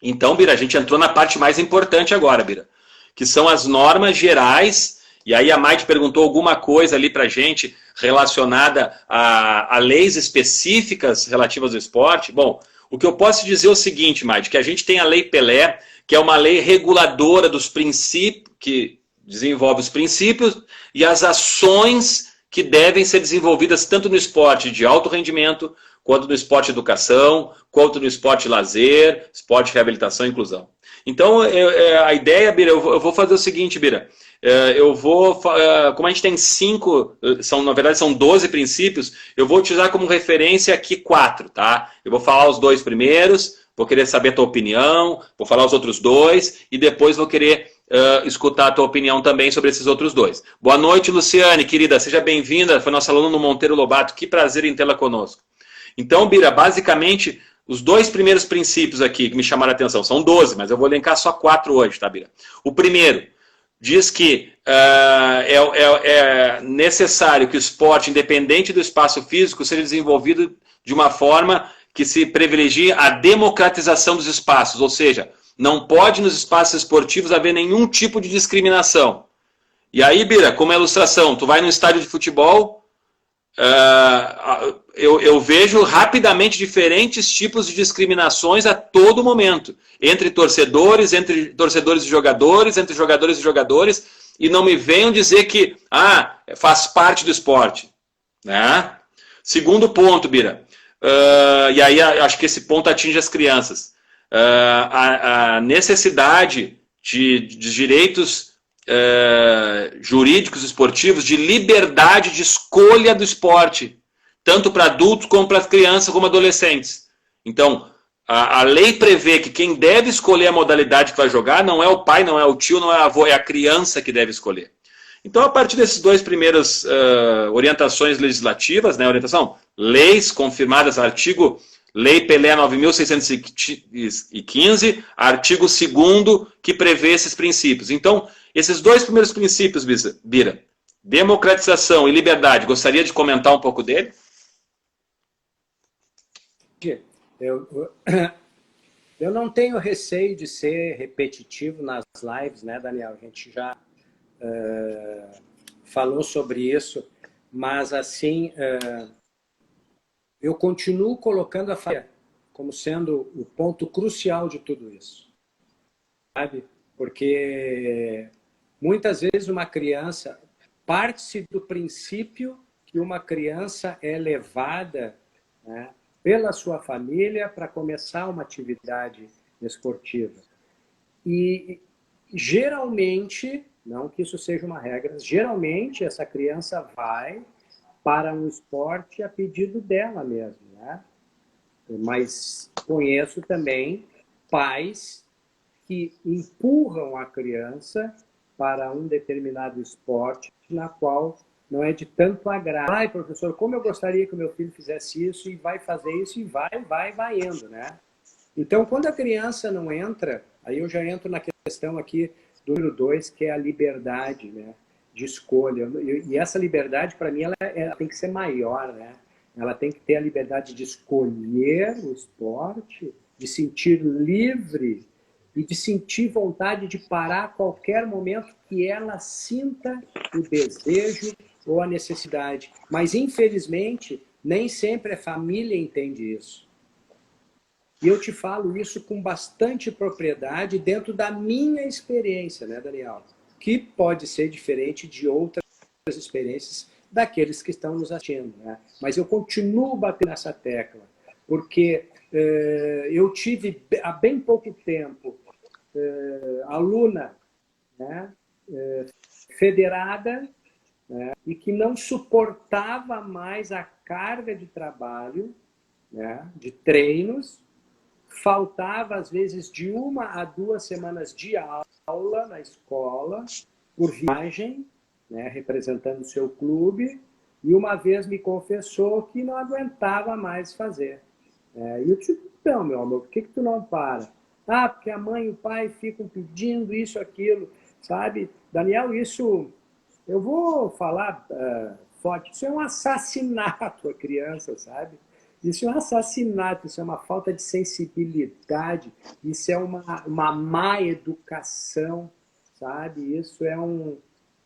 Então, Bira, a gente entrou na parte mais importante agora, Bira, que são as normas gerais, e aí a Maide perguntou alguma coisa ali pra gente relacionada a leis específicas relativas ao esporte. Bom, o que eu posso dizer é o seguinte, Maide, que a gente tem a Lei Pelé, que é uma lei reguladora dos princípios, que desenvolve os princípios e as ações que devem ser desenvolvidas tanto no esporte de alto rendimento, quanto no esporte educação, quanto no esporte lazer, esporte reabilitação e inclusão. Então, a ideia, Bira, eu vou fazer o seguinte, Bira, como a gente tem 5, na verdade são 12 princípios, eu vou utilizar como referência aqui 4, tá? Eu vou falar os 2 primeiros, vou querer saber a tua opinião, vou falar os outros 2 e depois vou querer escutar a tua opinião também sobre esses outros 2. Boa noite, Luciane, querida, seja bem-vinda, foi nossa aluna no Monteiro Lobato, que prazer em tê-la conosco. Então, Bira, basicamente, os 2 primeiros princípios aqui que me chamaram a atenção, são 12, mas eu vou elencar só 4 hoje, tá, Bira? O primeiro diz que é necessário que o esporte, independente do espaço físico, seja desenvolvido de uma forma que se privilegie a democratização dos espaços, ou seja, não pode nos espaços esportivos haver nenhum tipo de discriminação. E aí, Bira, como ilustração, tu vai num estádio de futebol, eu vejo rapidamente diferentes tipos de discriminações a todo momento, entre torcedores e jogadores, entre jogadores e jogadores, e não me venham dizer que faz parte do esporte, né? Segundo ponto, Bira, e aí acho que esse ponto atinge as crianças, a necessidade de direitos jurídicos esportivos, de liberdade de escolha do esporte, tanto para adultos como para crianças como adolescentes. Então, a lei prevê que quem deve escolher a modalidade que vai jogar não é o pai, não é o tio, não é o avô, é a criança que deve escolher. Então, a partir desses dois primeiros orientações legislativas, né, orientação, leis confirmadas, Lei Pelé 9.615, artigo 2º, que prevê esses princípios. Então, esses dois primeiros princípios, Bira, democratização e liberdade, gostaria de comentar um pouco dele? Eu não tenho receio de ser repetitivo nas lives, né, Daniel? A gente já falou sobre isso, mas assim, eu continuo colocando a família como sendo o ponto crucial de tudo isso, sabe? Porque muitas vezes uma criança parte-se do princípio que uma criança é levada, né, pela sua família para começar uma atividade esportiva. E geralmente, não que isso seja uma regra, geralmente essa criança vai para um esporte a pedido dela mesmo, né? Mas conheço também pais que empurram a criança para um determinado esporte na qual não é de tanto agrado. Ai, professor, como eu gostaria que o meu filho fizesse isso, e vai fazer isso, e vai indo, né? Então, quando a criança não entra, aí eu já entro na questão aqui do número 2, que é a liberdade, né, de escolha. E essa liberdade, para mim, ela tem que ser maior, né? Ela tem que ter a liberdade de escolher o esporte, de sentir livre e de sentir vontade de parar a qualquer momento que ela sinta o desejo ou a necessidade. Mas, infelizmente, nem sempre a família entende isso. E eu te falo isso com bastante propriedade dentro da minha experiência, né, Daniel? Que pode ser diferente de outras experiências daqueles que estão nos assistindo, né? Mas eu continuo batendo nessa tecla, porque eu tive, há bem pouco tempo, aluna, né, federada, né, e que não suportava mais a carga de trabalho, né, de treinos, faltava às vezes de 1 a 2 semanas de aula na escola, por viagem, né, representando o seu clube, e uma vez me confessou que não aguentava mais fazer. E eu disse, então, meu amor, por que tu não para? Ah, porque a mãe e o pai ficam pedindo isso, aquilo, sabe? Daniel, isso, eu vou falar forte, isso é um assassinato a criança, sabe? Isso é um assassinato, isso é uma falta de sensibilidade, isso é uma má educação, sabe? Isso é um...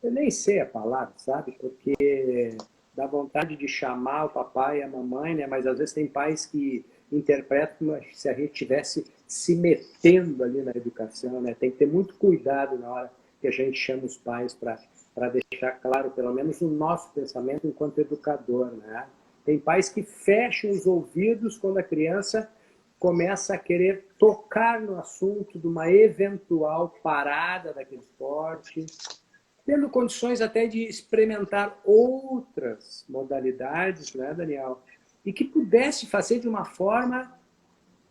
Eu nem sei a palavra, sabe? Porque dá vontade de chamar o papai e a mamãe, né? Mas às vezes tem pais que interpretam como se a gente estivesse se metendo ali na educação, né? Tem que ter muito cuidado na hora que a gente chama os pais para deixar claro, pelo menos, o nosso pensamento enquanto educador, né? Tem pais que fecham os ouvidos quando a criança começa a querer tocar no assunto de uma eventual parada daquele esporte, tendo condições até de experimentar outras modalidades, né, Daniel? E que pudesse fazer de uma forma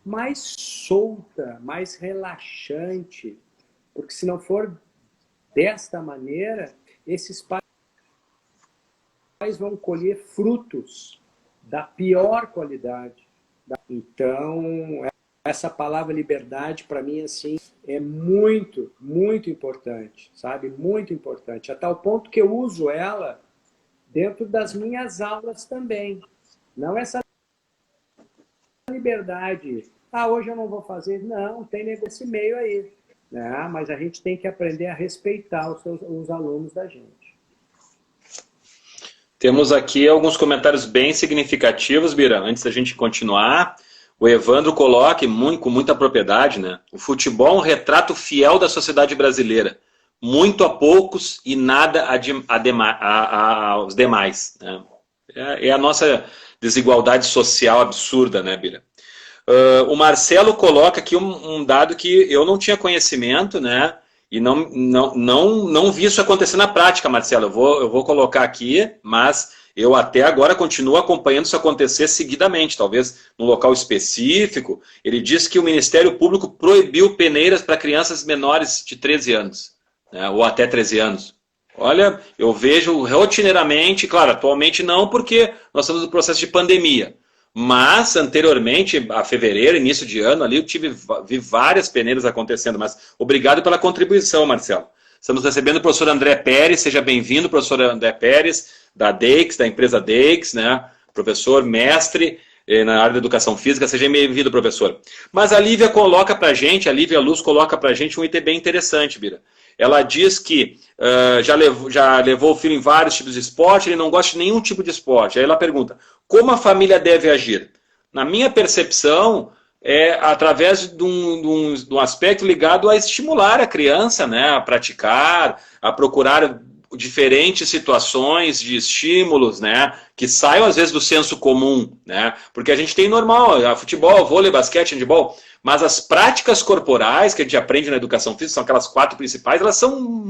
mais solta, mais relaxante. Porque se não for desta maneira, esses pais vão colher frutos da pior qualidade. Então, essa palavra liberdade, para mim, assim, é muito, muito importante, sabe? Muito importante. A tal ponto que eu uso ela dentro das minhas aulas também. Não essa liberdade. Ah, hoje eu não vou fazer. Não, tem negócio meio aí. Né? Mas a gente tem que aprender a respeitar os alunos da gente. Temos aqui alguns comentários bem significativos, Bira, antes da gente continuar. O Evandro coloca, com muita propriedade, né? O futebol é um retrato fiel da sociedade brasileira. Muito a poucos e nada aos demais. Né? É a nossa desigualdade social absurda, né, Bira? O Marcelo coloca aqui um dado que eu não tinha conhecimento, né? E não vi isso acontecer na prática, Marcelo. Eu vou colocar aqui, mas eu até agora continuo acompanhando isso acontecer seguidamente, talvez num local específico. Ele diz que o Ministério Público proibiu peneiras para crianças menores de 13 anos, né, ou até 13 anos. Olha, eu vejo rotineiramente, claro, atualmente não, porque nós estamos no processo de pandemia. Mas, anteriormente, a fevereiro, início de ano, ali eu vi várias peneiras acontecendo. Mas obrigado pela contribuição, Marcelo. Estamos recebendo o professor André Pérez. Seja bem-vindo, professor André Pérez, da DEIX, da empresa DEIX, né? Professor, mestre na área da educação física. Seja bem-vindo, professor. Mas a Lívia coloca pra gente, a Lívia Luz coloca pra gente um item bem interessante, Bira. Ela diz que já levou o filho em vários tipos de esporte, ele não gosta de nenhum tipo de esporte. Aí ela pergunta, como a família deve agir? Na minha percepção, é através de um aspecto ligado a estimular a criança, né, a praticar, a procurar diferentes situações de estímulos, né, que saiam às vezes do senso comum, né, porque a gente tem normal, futebol, vôlei, basquete, handebol, mas as práticas corporais que a gente aprende na educação física, são aquelas 4 principais, elas são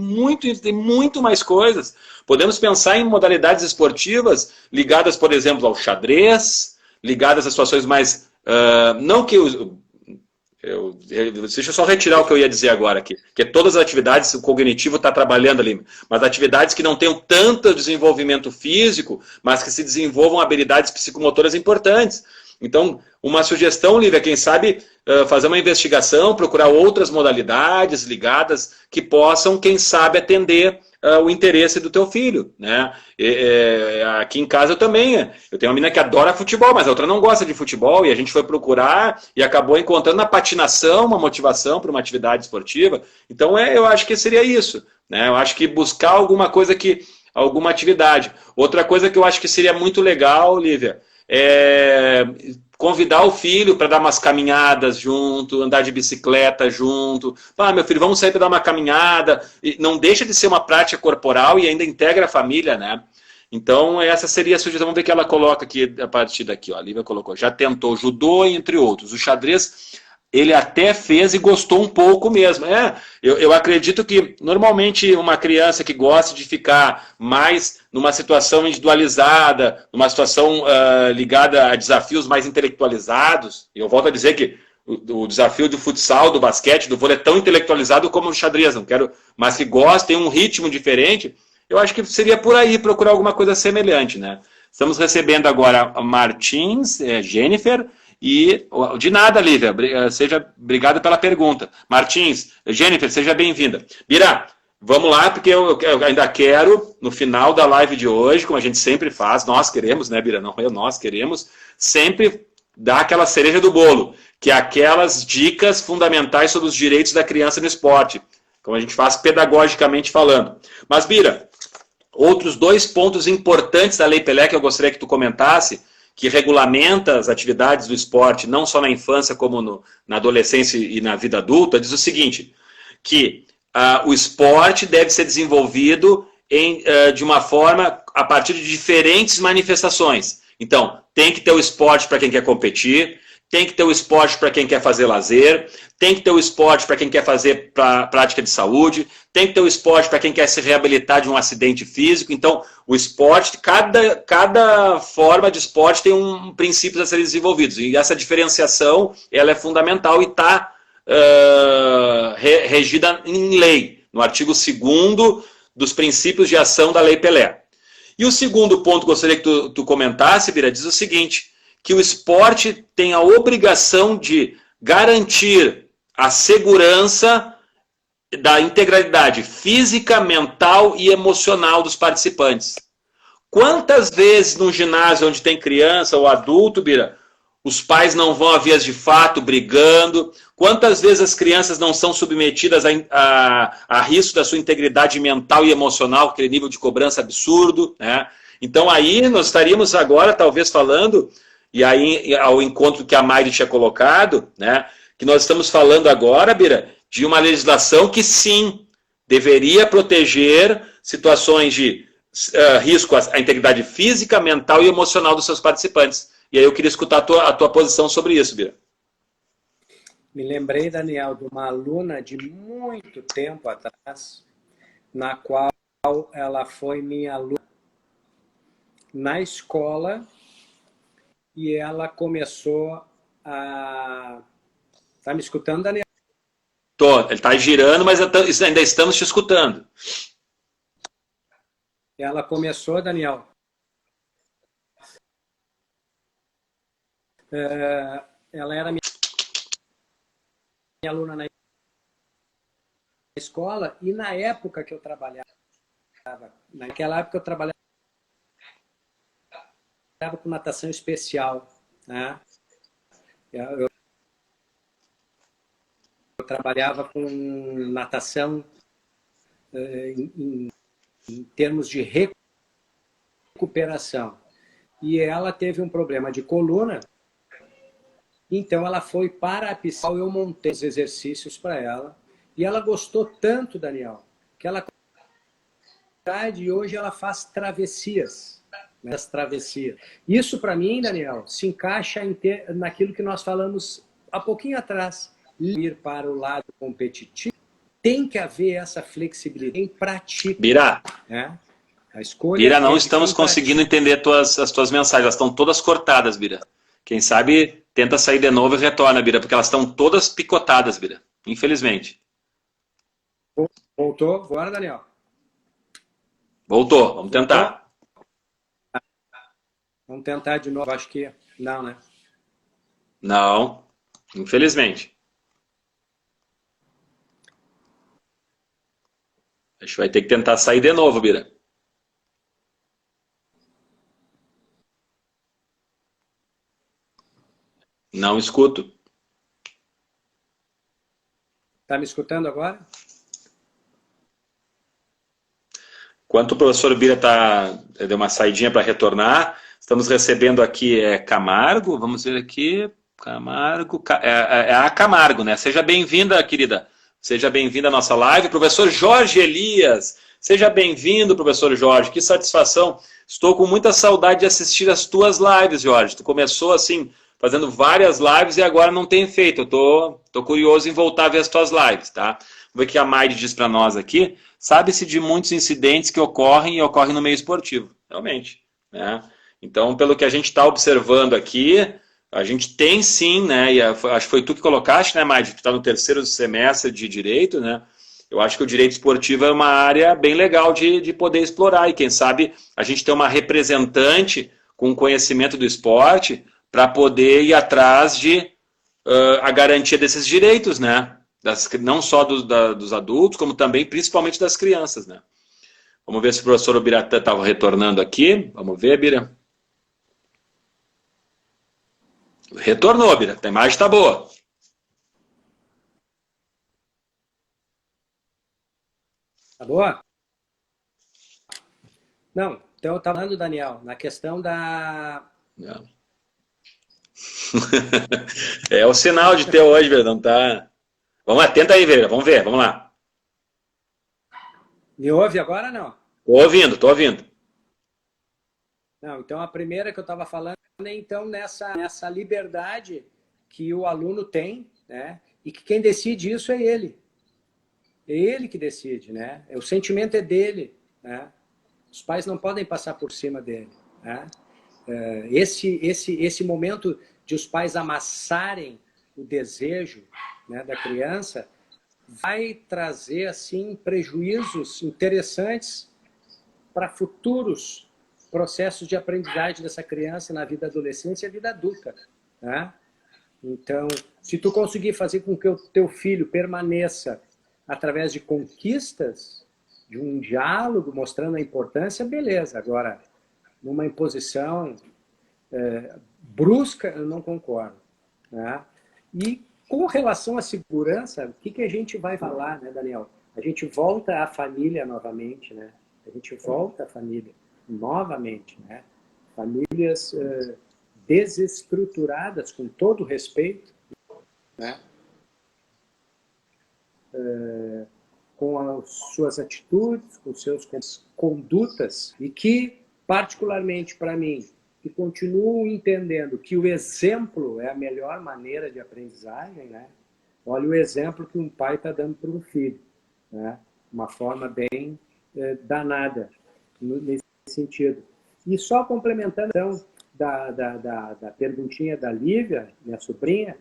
tem muito mais coisas. Podemos pensar em modalidades esportivas ligadas, por exemplo, ao xadrez, ligadas a situações mais... não que deixa eu só retirar o que eu ia dizer agora aqui, que todas as atividades, o cognitivo está trabalhando ali, mas atividades que não tenham tanto desenvolvimento físico, mas que se desenvolvam habilidades psicomotoras importantes. Então, uma sugestão, Lívia, quem sabe fazer uma investigação, procurar outras modalidades ligadas que possam, quem sabe, atender o interesse do teu filho, né? Aqui em casa eu também, eu tenho uma menina que adora futebol, mas a outra não gosta de futebol, e a gente foi procurar e acabou encontrando na patinação uma motivação para uma atividade esportiva. Então eu acho que seria isso, né? Eu acho que buscar alguma coisa alguma atividade. Outra coisa que eu acho que seria muito legal, Lívia, convidar o filho para dar umas caminhadas junto, andar de bicicleta junto. Meu filho, vamos sair para dar uma caminhada. E não deixa de ser uma prática corporal e ainda integra a família, né? Então, essa seria a sugestão. Vamos ver o que ela coloca aqui a partir daqui. Ó. A Lívia colocou, já tentou judô, entre outros. O xadrez, ele até fez e gostou um pouco mesmo. Eu acredito que, normalmente, uma criança que gosta de ficar mais numa situação individualizada, numa situação ligada a desafios mais intelectualizados, e eu volto a dizer que o desafio do futsal, do basquete, do vôlei é tão intelectualizado como o xadrez, não quero, mas que gosta, tem um ritmo diferente, eu acho que seria por aí procurar alguma coisa semelhante, né? Estamos recebendo agora a Martins, Jennifer, e de nada, Lívia, obrigado pela pergunta. Martins, Jennifer, seja bem-vinda. Bira, vamos lá, porque eu ainda quero, no final da live de hoje, como a gente sempre faz, nós queremos, né, Bira? Não, nós queremos sempre dar aquela cereja do bolo, que é aquelas dicas fundamentais sobre os direitos da criança no esporte, como a gente faz pedagogicamente falando. Mas, Bira, outros 2 pontos importantes da Lei Pelé que eu gostaria que tu comentasse, que regulamenta as atividades do esporte, não só na infância, como na adolescência e na vida adulta, diz o seguinte, que o esporte deve ser desenvolvido de uma forma a partir de diferentes manifestações. Então, tem que ter o esporte para quem quer competir, tem que ter o esporte para quem quer fazer lazer, tem que ter o esporte para quem quer fazer prática de saúde, tem que ter o esporte para quem quer se reabilitar de um acidente físico. Então, o esporte, cada forma de esporte tem princípios a serem desenvolvidos. E essa diferenciação ela é fundamental e está regida em lei, no artigo 2º dos princípios de ação da Lei Pelé. E o segundo ponto que eu gostaria que tu comentasse, Bira, diz o seguinte, que o esporte tem a obrigação de garantir a segurança da integralidade física, mental e emocional dos participantes. Quantas vezes num ginásio onde tem criança ou adulto, Bira, os pais não vão a vias de fato brigando? Quantas vezes as crianças não são submetidas a risco da sua integridade mental e emocional, aquele nível de cobrança absurdo, né? Então aí nós estaríamos agora talvez falando, e aí ao encontro que a Mayri tinha colocado, né, que nós estamos falando agora, Bira, de uma legislação que sim, deveria proteger situações de risco à integridade física, mental e emocional dos seus participantes. E aí eu queria escutar a tua posição sobre isso, Bira. Me lembrei, Daniel, de uma aluna de muito tempo atrás, na qual ela foi minha aluna na escola e ela começou a... Tá me escutando, Daniel? Tô, ele está girando, mas ainda estamos te escutando. Ela começou, Daniel, ela era minha aluna na escola e na época que eu trabalhava, naquela época eu trabalhava com natação especial, né? Eu trabalhava com natação em termos de recuperação. E ela teve um problema de coluna, então ela foi para a piscina, eu montei os exercícios para ela, e ela gostou tanto, Daniel, que ela e hoje ela faz travessias, né? As travessias. Isso para mim, Daniel, se encaixa naquilo que nós falamos há pouquinho atrás, ir para o lado competitivo. Tem que haver essa flexibilidade em prática. Bira, né? A escolha Bira, não é estamos conseguindo entender as tuas mensagens. Elas estão todas cortadas, Bira. Quem sabe tenta sair de novo e retorna, Bira, porque elas estão todas picotadas, Bira. Infelizmente. Voltou? Bora, Daniel. Voltou, vamos tentar. Vamos tentar de novo. Acho que não, né? Não, infelizmente. A gente vai ter que tentar sair de novo, Bira. Não escuto. Tá me escutando agora? Enquanto o professor Bira deu uma saidinha para retornar, estamos recebendo aqui Camargo, vamos ver aqui, Camargo, é a Camargo, né? Seja bem-vinda, querida. Seja bem-vinda à nossa live. Professor Jorge Elias, seja bem-vindo, professor Jorge. Que satisfação. Estou com muita saudade de assistir as tuas lives, Jorge. Tu começou assim, fazendo várias lives e agora não tem feito. Eu tô curioso em voltar a ver as tuas lives, tá? Vamos ver o que a Maide diz para nós aqui. Sabe-se de muitos incidentes que ocorrem e ocorrem no meio esportivo, realmente, né? Então, pelo que a gente está observando aqui, a gente tem sim, né? E acho que foi tu que colocaste, né, Maide? Tu está no terceiro semestre de Direito, né? Eu acho que o direito esportivo é uma área bem legal de poder explorar. E quem sabe a gente tem uma representante com conhecimento do esporte para poder ir atrás de a garantia desses direitos, né? Não só dos adultos, como também, principalmente, das crianças, né? Vamos ver se o professor Ubiratã estava retornando aqui. Vamos ver, Bira. Retornou, Bira. A imagem está boa. Tá boa? Não, então eu estava falando, Daniel, na questão da... Não. É o sinal de ter hoje, Bira. Não tá... Vamos lá, tenta aí, Bira. Vamos ver, vamos lá. Me ouve agora, não? Tô ouvindo. Não, então a primeira que eu estava falando é então nessa liberdade que o aluno tem, né? E que quem decide isso é ele. É ele que decide, né? O sentimento é dele, né? Os pais não podem passar por cima dele, né? Esse momento de os pais amassarem o desejo, né, da criança vai trazer assim prejuízos interessantes para futuros processos de aprendizagem dessa criança na vida adolescente e vida adulta, né? Então, se tu conseguir fazer com que o teu filho permaneça através de conquistas, de um diálogo mostrando a importância, beleza. Agora, numa imposição brusca, eu não concordo, né? E com relação à segurança, o que a gente vai falar, né, Daniel? A gente volta à família novamente, né? A gente volta à família novamente, né? Famílias desestruturadas, com todo respeito, né? Com as suas atitudes, com suas condutas, e que, particularmente para mim, que continuo entendendo que o exemplo é a melhor maneira de aprendizagem, né? Olha o exemplo que um pai está dando para um filho, né? Uma forma bem danada nesse sentido. E só complementando, então, da perguntinha da Lívia, minha sobrinha,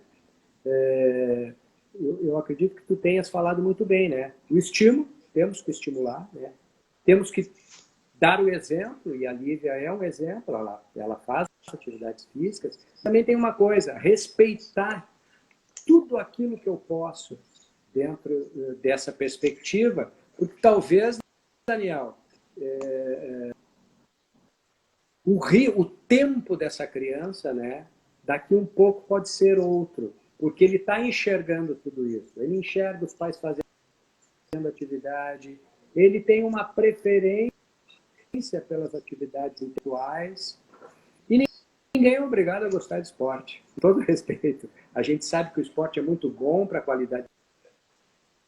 eu acredito que tu tenhas falado muito bem, né? O estímulo, temos que estimular, né? Temos que dar o exemplo, e a Lívia é um exemplo, ela faz atividades físicas. Também tem uma coisa, respeitar tudo aquilo que eu posso dentro dessa perspectiva, porque talvez, Daniel, o tempo dessa criança, né, daqui um pouco pode ser outro, porque ele está enxergando tudo isso. Ele enxerga os pais fazendo atividade, ele tem uma preferência pelas atividades intelectuais, e ninguém é obrigado a gostar de esporte, com todo respeito. A gente sabe que o esporte é muito bom para a qualidade.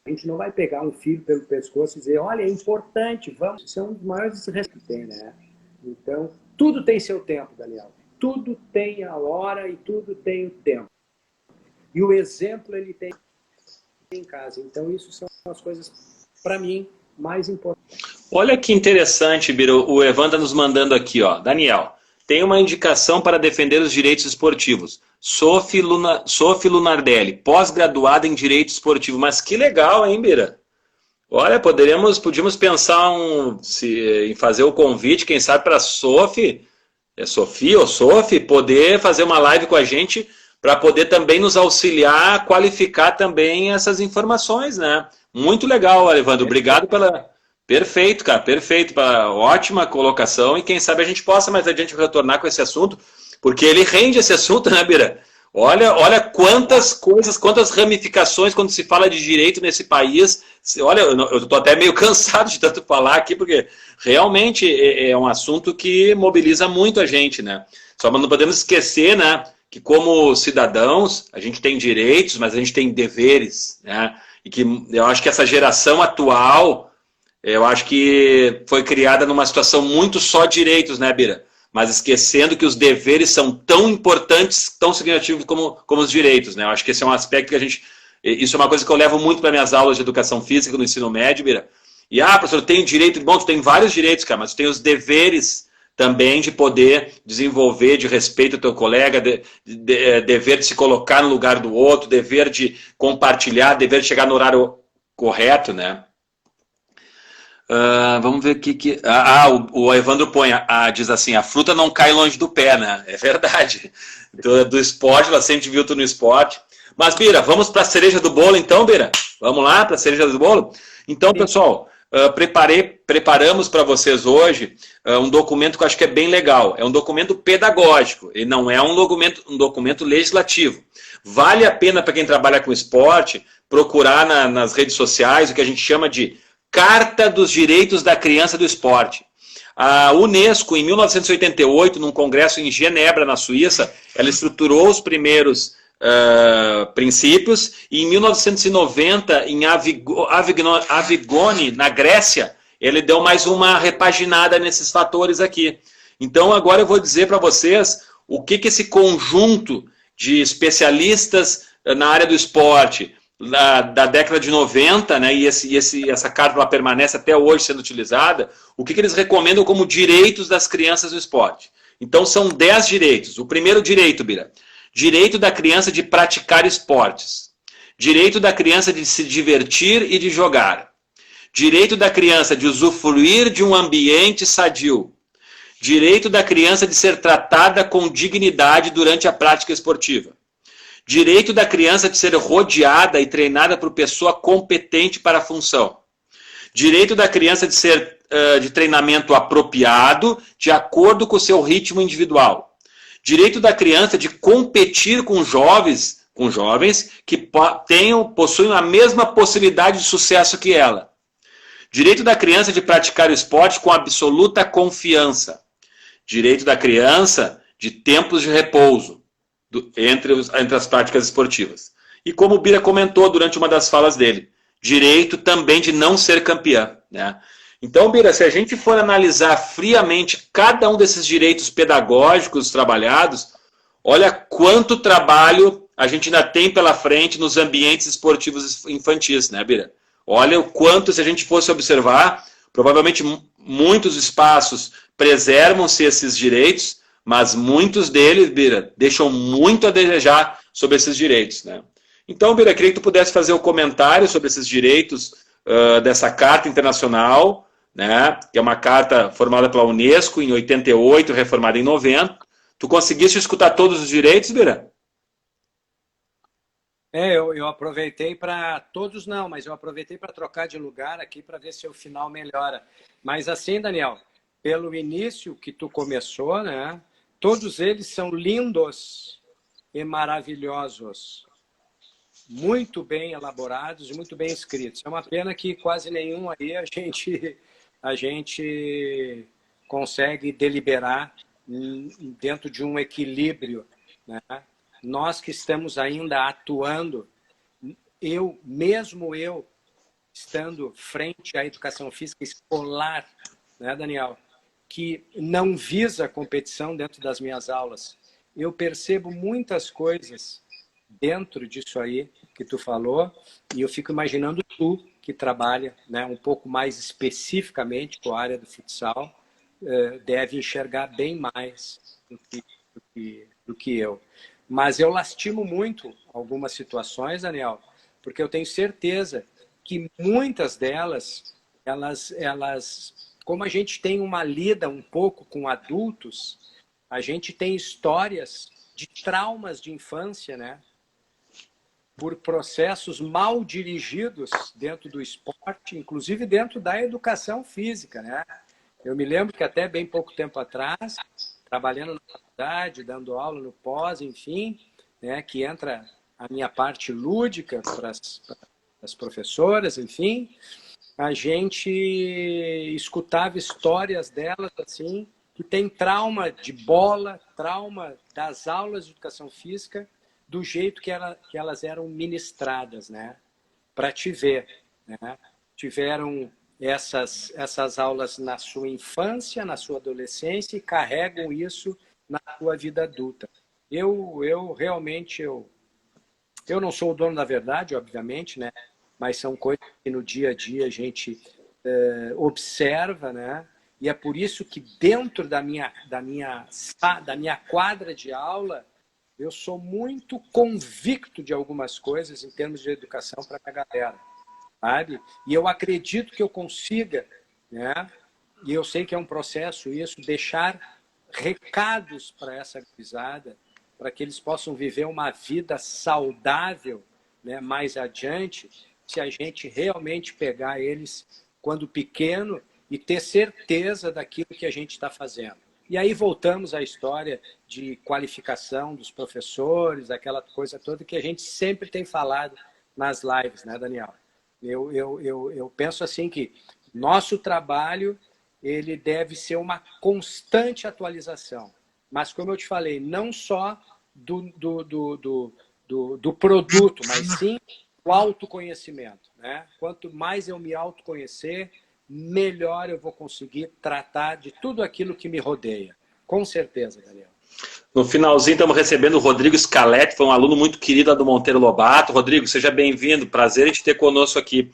A gente não vai pegar um filho pelo pescoço e dizer, olha, é importante, vamos. Isso é um dos maiores desrestos que tem, né? Então, tudo tem seu tempo, Daniel. Tudo tem a hora e tudo tem o tempo. E o exemplo ele tem em casa. Então, isso são as coisas, para mim, mais importantes. Olha que interessante, Biro. O Evandro está nos mandando aqui, ó. Daniel, tem uma indicação para defender os direitos esportivos. Sophie Lunardelli, pós-graduada em Direito Esportivo. Mas que legal, hein, Bira? Olha, podíamos pensar em fazer o convite, quem sabe, para a Sophie, poder fazer uma live com a gente para poder também nos auxiliar a qualificar também essas informações, né? Muito legal, Evandro. Obrigado pela... Perfeito, cara, perfeito. Ótima colocação e quem sabe a gente possa mais adiante retornar com esse assunto, porque ele rende esse assunto, né, Bira? Olha quantas coisas, quantas ramificações quando se fala de direito nesse país. Olha, eu estou até meio cansado de tanto falar aqui, porque realmente é um assunto que mobiliza muito a gente, né? Só não podemos esquecer, né, que como cidadãos a gente tem direitos, mas a gente tem deveres, né? E que eu acho que essa geração atual, eu acho que foi criada numa situação muito só direitos, né, Bira? Mas esquecendo que os deveres são tão importantes, tão significativos como os direitos, né? Eu acho que esse é um aspecto que a gente... Isso é uma coisa que eu levo muito para minhas aulas de educação física no ensino médio, Bira. E, professor, eu tenho direito... Bom, tu tem vários direitos, cara, mas tu tem os deveres também de poder desenvolver, de respeito ao teu colega, dever de se colocar no lugar do outro, dever de compartilhar, dever de chegar no horário correto, né? Vamos ver aqui que... o Evandro põe, diz assim, a fruta não cai longe do pé, né? É verdade. Do esporte, ela sempre viu tu no esporte. Mas, Bira, vamos para a cereja do bolo então, Bira? Vamos lá para a cereja do bolo? Então, pessoal, preparamos para vocês hoje um documento que eu acho que é bem legal. É um documento pedagógico, ele não é um documento legislativo. Vale a pena para quem trabalha com esporte procurar nas redes sociais o que a gente chama de Carta dos Direitos da Criança do Esporte. A Unesco, em 1988, num congresso em Genebra, na Suíça, ela estruturou os primeiros princípios, e em 1990, em Avigone, na Grécia, ele deu mais uma repaginada nesses fatores aqui. Então, agora eu vou dizer para vocês o que esse conjunto de especialistas na área do esporte, da década de 90, né, e essa carta permanece até hoje sendo utilizada, o que eles recomendam como direitos das crianças no esporte. Então são 10 direitos. O primeiro direito, Bira, direito da criança de praticar esportes. Direito da criança de se divertir e de jogar. Direito da criança de usufruir de um ambiente sadio. Direito da criança de ser tratada com dignidade durante a prática esportiva. Direito da criança de ser rodeada e treinada por pessoa competente para a função. Direito da criança de ser de treinamento apropriado, de acordo com o seu ritmo individual. Direito da criança de competir com jovens que possuem a mesma possibilidade de sucesso que ela. Direito da criança de praticar o esporte com absoluta confiança. Direito da criança de tempos de repouso entre as práticas esportivas. E como o Bira comentou durante uma das falas dele, direito também de não ser campeã, né? Então, Bira, se a gente for analisar friamente cada um desses direitos pedagógicos trabalhados, olha quanto trabalho a gente ainda tem pela frente nos ambientes esportivos infantis, né, Bira? Olha o quanto, se a gente fosse observar, provavelmente muitos espaços preservam-se esses direitos, mas muitos deles, Bira, deixam muito a desejar sobre esses direitos, né? Então, Bira, queria que tu pudesse fazer o comentário sobre esses direitos dessa Carta Internacional, né? Que é uma carta formada pela Unesco em 88, reformada em 90. Tu conseguiste escutar todos os direitos, Bira? Eu aproveitei para... Todos não, mas eu aproveitei para trocar de lugar aqui para ver se o final melhora. Mas assim, Daniel, pelo início que tu começou, né? Todos eles são lindos e maravilhosos. Muito bem elaborados e muito bem escritos. É uma pena que quase nenhum aí a gente consegue deliberar dentro de um equilíbrio, né? Nós que estamos ainda atuando, mesmo eu, estando frente à educação física escolar, né, Daniel, que não visa a competição dentro das minhas aulas, eu percebo muitas coisas dentro disso aí que tu falou, e eu fico imaginando tu, que trabalha, né, um pouco mais especificamente com a área do futsal, deve enxergar bem mais do que eu. Mas eu lastimo muito algumas situações, Daniel, porque eu tenho certeza que muitas delas, como a gente tem uma lida um pouco com adultos, a gente tem histórias de traumas de infância, né? Por processos mal dirigidos dentro do esporte, inclusive dentro da educação física, né? Eu me lembro que até bem pouco tempo atrás, trabalhando na faculdade, dando aula no pós, enfim, né, que entra a minha parte lúdica para as professoras, enfim, a gente escutava histórias delas assim, que tem trauma de bola, trauma das aulas de educação física, do jeito que elas eram ministradas, né? Para te ver, né? Tiveram essas aulas na sua infância, na sua adolescência e carregam isso na sua vida adulta. Eu realmente, eu não sou o dono da verdade, obviamente, né? Mas são coisas que no dia a dia a gente observa, né? E é por isso que dentro da minha quadra de aula, eu sou muito convicto de algumas coisas em termos de educação para a galera, sabe? E eu acredito que eu consiga, né? E eu sei que é um processo isso, deixar recados para essa gurizada, para que eles possam viver uma vida saudável, né, mais adiante, se a gente realmente pegar eles quando pequeno e ter certeza daquilo que a gente está fazendo. E aí voltamos à história de qualificação dos professores, aquela coisa toda que a gente sempre tem falado nas lives, né, Daniel? Eu penso assim que nosso trabalho ele deve ser uma constante atualização. Mas, como eu te falei, não só do produto, mas sim o autoconhecimento, né? Quanto mais eu me autoconhecer, melhor eu vou conseguir tratar de tudo aquilo que me rodeia. Com certeza, Daniel. No finalzinho estamos recebendo o Rodrigo Scaletti, foi um aluno muito querido do Monteiro Lobato. Rodrigo, seja bem-vindo, prazer em te ter conosco aqui.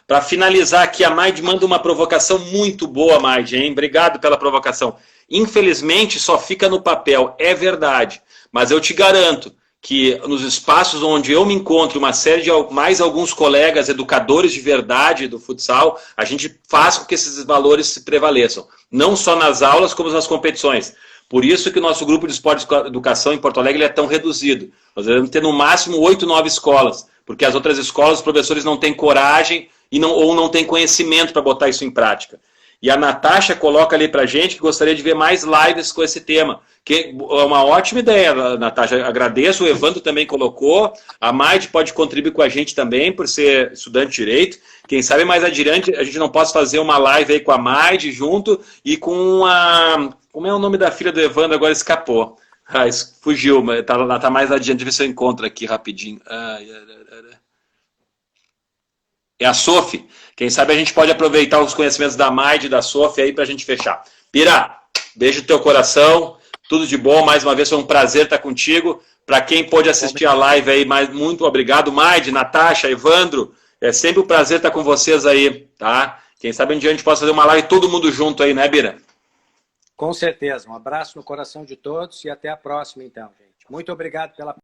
Para finalizar aqui, a Maide manda uma provocação muito boa, Maide, hein? Obrigado pela provocação. Infelizmente, só fica no papel, é verdade. Mas eu te garanto que nos espaços onde eu me encontro, uma série de mais alguns colegas, educadores de verdade do futsal, a gente faz com que esses valores se prevaleçam. Não só nas aulas, como nas competições. Por isso que o nosso grupo de esporte e educação em Porto Alegre é tão reduzido. Nós devemos ter no máximo 8, 9 escolas, porque as outras escolas, os professores não têm coragem ou não têm conhecimento para botar isso em prática. E a Natasha coloca ali para a gente que gostaria de ver mais lives com esse tema. Que é uma ótima ideia, Natasha. Agradeço, o Evandro também colocou. A Maide pode contribuir com a gente também, por ser estudante de Direito. Quem sabe mais adiante a gente não possa fazer uma live aí com a Maide junto e com a... Como é o nome da filha do Evandro? Agora escapou. Fugiu, mas tá mais adiante. Deixa eu ver se eu encontro aqui rapidinho. É a Sophie. Quem sabe a gente pode aproveitar os conhecimentos da Maide e da Sophie aí para a gente fechar. Pira, beijo no teu coração. Tudo de bom. Mais uma vez foi um prazer estar contigo. Para quem pôde assistir a live aí, muito obrigado. Maide, Natasha, Evandro. É sempre um prazer estar com vocês aí, tá? Quem sabe um dia a gente possa fazer uma live todo mundo junto aí, né, Bira? Com certeza. Um abraço no coração de todos e até a próxima, então, gente. Muito obrigado pela